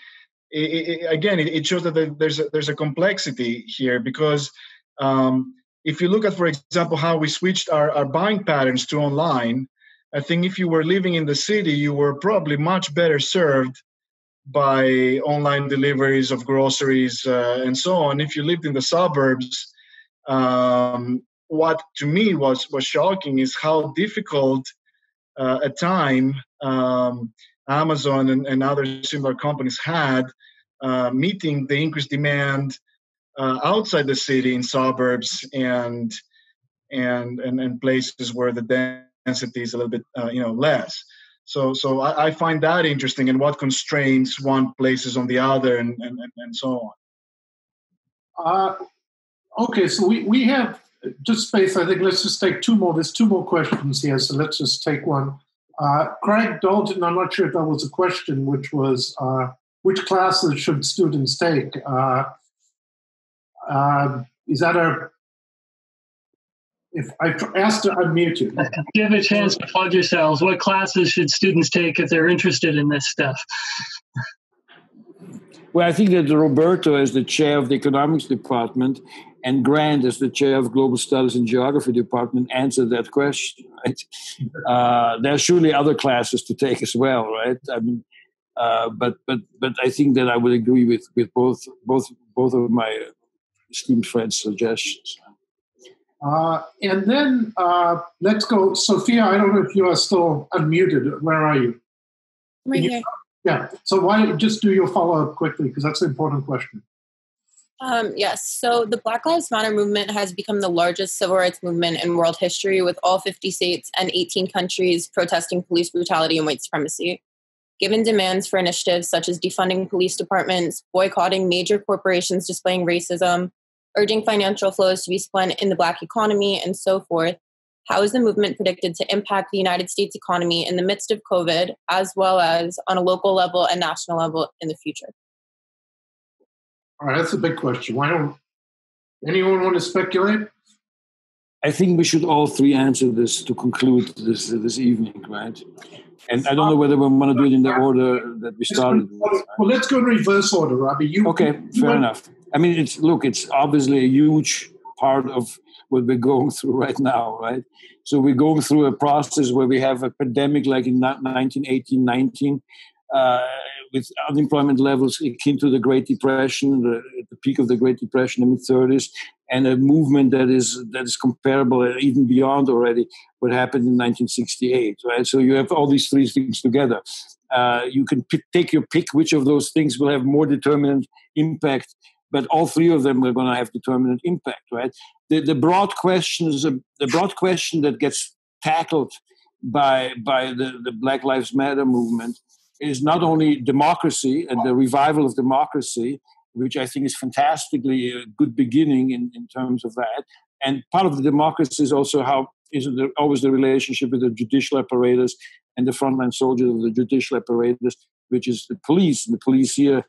it shows that there's a complexity here because if you look at, for example, how we switched our buying patterns to online, I think if you were living in the city, you were probably much better served by online deliveries of groceries and so on. If you lived in the suburbs, what to me was shocking is how difficult at time Amazon and other similar companies had meeting the increased demand outside the city in suburbs and places where the density is a little bit less. So I find that interesting, and what constraints one places on the other, and so on. Okay, so we have just space. I think let's just take two more. There's two more questions here, so let's just take one. Craig Dalton, I'm not sure if that was a question, which was which classes should students take? Is that a... If I asked to unmute you. Give a chance to plug yourselves. What classes should students take if they're interested in this stuff? Well, I think that Roberto, as the chair of the economics department, and Grant, as the chair of global studies and geography department, answered that question. Right? There are surely other classes to take as well, right? I mean, but I think that I would agree with both of my esteemed friends' suggestions. And then let's go, Sophia. I don't know if you are still unmuted. Where are you? Right here. Yeah. So why don't you just do your follow-up quickly, because that's an important question. Yes. So the Black Lives Matter movement has become the largest civil rights movement in world history, with all 50 states and 18 countries protesting police brutality and white supremacy. Given demands for initiatives such as defunding police departments, boycotting major corporations displaying racism, urging financial flows to be spent in the Black economy, and so forth, how is the movement predicted to impact the United States economy in the midst of COVID, as well as on a local level and national level in the future? All right, that's a big question. Why don't anyone want to speculate? I think we should all three answer this to conclude this evening, right? And I don't know whether we want to do it in the order that we started with. Right? Well, let's go in reverse order, Robbie. Fair enough. I mean, it's obviously a huge part of what we're going through right now, right? So we're going through a process where we have a pandemic like in 1918, 19, with unemployment levels akin to the Great Depression, the peak of the Great Depression in the mid-30s, and a movement that is comparable, even beyond already what happened in 1968, right? So you have all these three things together. You can take your pick which of those things will have more determinant impact, but all three of them are going to have determinant impact, right? The broad question that gets tackled by the Black Lives Matter movement is not only democracy and the revival of democracy, which I think is fantastically a good beginning in terms of that. And part of the democracy is also always the relationship with the judicial apparatus and the frontline soldiers of the judicial apparatus, which is the police. And the police here,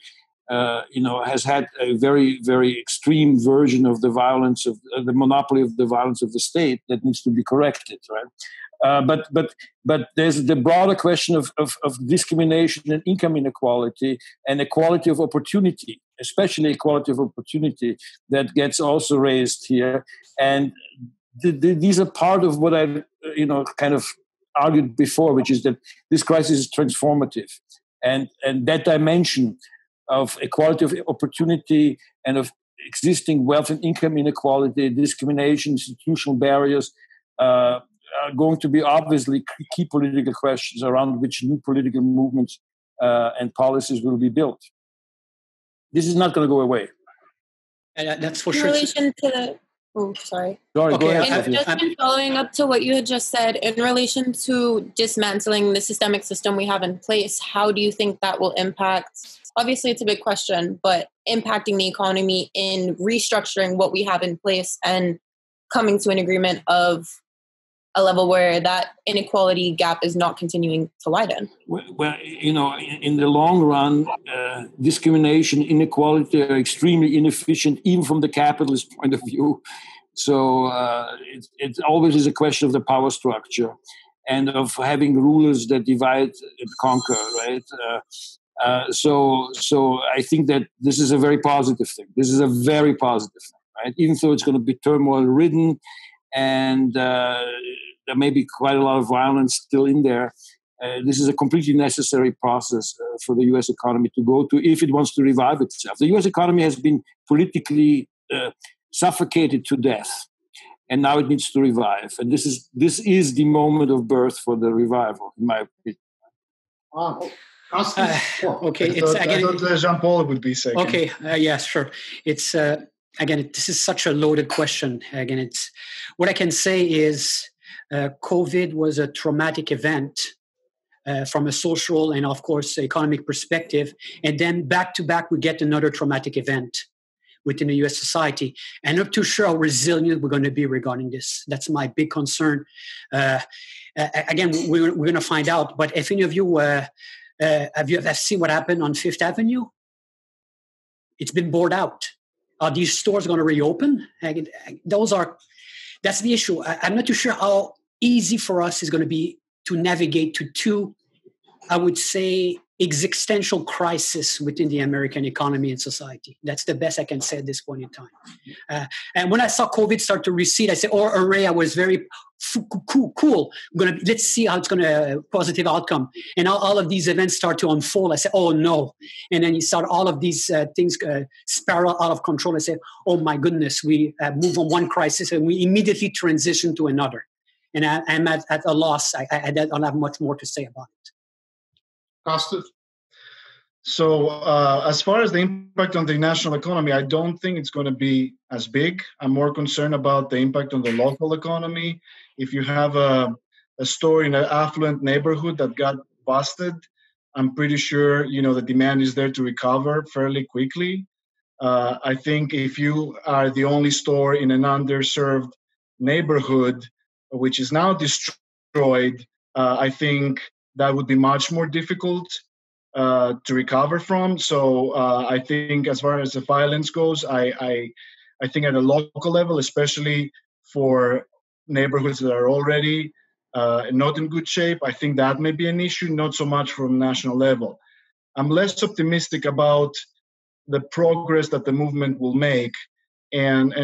has had a very, very extreme version of the violence of the monopoly of the violence of the state that needs to be corrected, right? But there's the broader question of discrimination and income inequality and equality of opportunity, especially equality of opportunity, that gets also raised here. And these are part of what I, kind of argued before, which is that this crisis is transformative, and that dimension of equality of opportunity and of existing wealth and income inequality, discrimination, institutional barriers, are going to be obviously key political questions around which new political movements and policies will be built. This is not going to go away. That's for in sure. Relation to the, sorry. Sorry, okay, go ahead. And just in following up to what you had just said, in relation to dismantling the systemic system we have in place, how do you think that will impact? Obviously, it's a big question, but impacting the economy in restructuring what we have in place and coming to an agreement of a level where that inequality gap is not continuing to widen? Well, in the long run, discrimination, inequality are extremely inefficient, even from the capitalist point of view. So it always is a question of the power structure and of having rulers that divide and conquer, right? So I think that this is a very positive thing. This is a very positive thing, right? Even though it's going to be turmoil-ridden and there may be quite a lot of violence still in there, this is a completely necessary process for the U.S. economy to go to if it wants to revive itself. The U.S. economy has been politically suffocated to death, and now it needs to revive. And this is the moment of birth for the revival, in my opinion. Wow. Okay, I thought Jean-Paul would be second. Okay, yes, sure. It's again, this is such a loaded question. Again, it's what I can say is COVID was a traumatic event from a social and, of course, economic perspective, and then back to back we get another traumatic event within the U.S. society. And I'm not too sure how resilient we're going to be regarding this. That's my big concern. Again, we're going to find out. But if any of you Have you seen what happened on Fifth Avenue? It's been bored out. Are these stores going to reopen? That's the issue. I'm not too sure how easy for us is going to be to navigate to two, I would say, existential crisis within the American economy and society. That's the best I can say at this point in time. And when I saw COVID start to recede, I said, "Oh, hooray!" I was very cool. Let's see how it's going to positive outcome. And all of these events start to unfold. I said, "Oh no!" And then you start all of these things spiral out of control. I said, "Oh my goodness!" We move from one crisis and we immediately transition to another. And I'm at a loss. I don't have much more to say about it. Costas? So as far as the impact on the national economy, I don't think it's going to be as big. I'm more concerned about the impact on the local economy. If you have a store in an affluent neighborhood that got busted, I'm pretty sure the demand is there to recover fairly quickly. I think if you are the only store in an underserved neighborhood, which is now destroyed, I think that would be much more difficult to recover from. So I think as far as the violence goes, I think at a local level, especially for neighborhoods that are already not in good shape, I think that may be an issue, not so much from national level. I'm less optimistic about the progress that the movement will make. And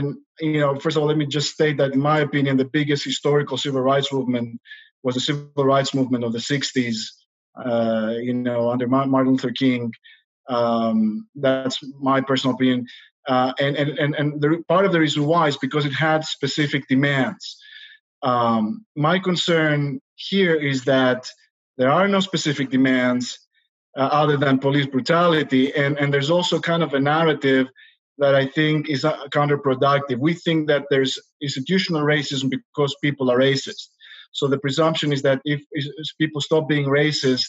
first of all, let me just state that in my opinion, the biggest historical civil rights movement was the civil rights movement of the 60s, under Martin Luther King. That's my personal opinion. And part of the reason why is because it had specific demands. My concern here is that there are no specific demands other than police brutality. And there's also kind of a narrative that I think is counterproductive. We think that there's institutional racism because people are racist. So the presumption is that if people stop being racist,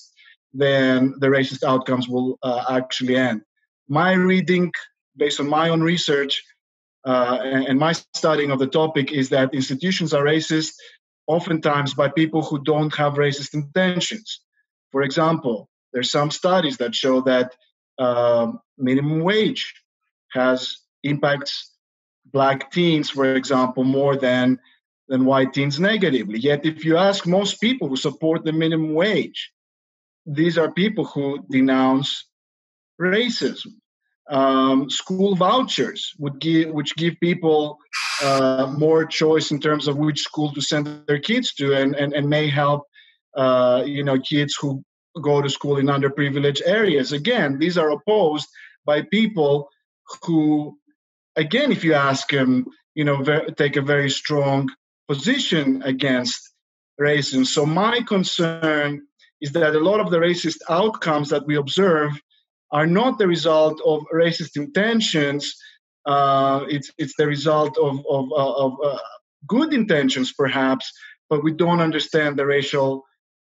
then the racist outcomes will actually end. My reading, based on my own research and my studying of the topic, is that institutions are racist oftentimes by people who don't have racist intentions. For example, there's some studies that show that minimum wage impacts black teens, for example, more than white teens negatively. Yet if you ask most people who support the minimum wage, these are people who denounce racism. School vouchers which give people more choice in terms of which school to send their kids to, and may help kids who go to school in underprivileged areas. Again, these are opposed by people who, again, if you ask them, take a very strong position against racism. So my concern is that a lot of the racist outcomes that we observe are not the result of racist intentions. It's the result of good intentions, perhaps, but we don't understand the racial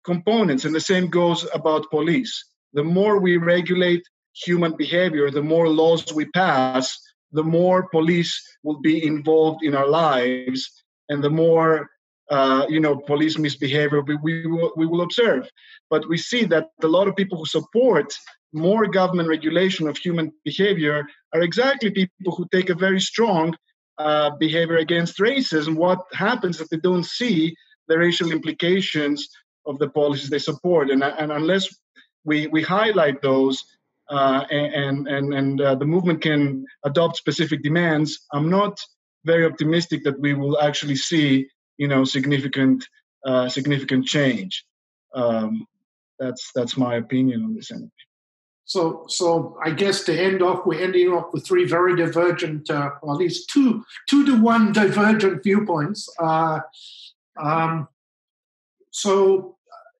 components. And the same goes about police. The more we regulate human behavior, the more laws we pass, the more police will be involved in our lives, and the more police misbehavior we will observe. But we see that a lot of people who support more government regulation of human behavior are exactly people who take a very strong behavior against racism. What happens is that they don't see the racial implications of the policies they support, and unless we highlight those and the movement can adopt specific demands, I'm not very optimistic that we will actually see significant change. That's my opinion on this. So I guess to end off, we're ending off with three very divergent, or at least two to one divergent viewpoints. So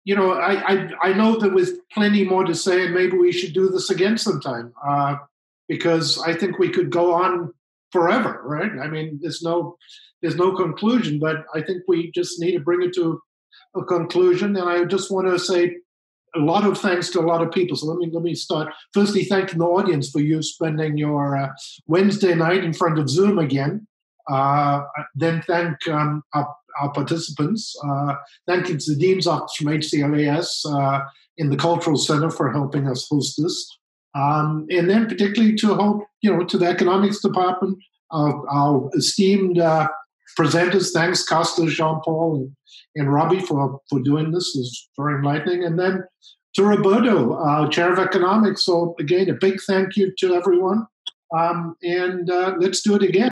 I know there was plenty more to say, and maybe we should do this again sometime, because I think we could go on forever, right? I mean, there's no conclusion, but I think we just need to bring it to a conclusion. And I just want to say a lot of thanks to a lot of people. So let me start. Firstly, thanking the audience for you spending your Wednesday night in front of Zoom again. Then thank our participants. Thank you to the Dean's Office from HCLAS, in the Cultural Center for helping us host this. And then particularly to the Economics Department, our esteemed presenters. Thanks, Costa, Jean-Paul, and Robbie for doing this. It was very enlightening. And then to Roberto, Chair of Economics. So again, a big thank you to everyone. And let's do it again.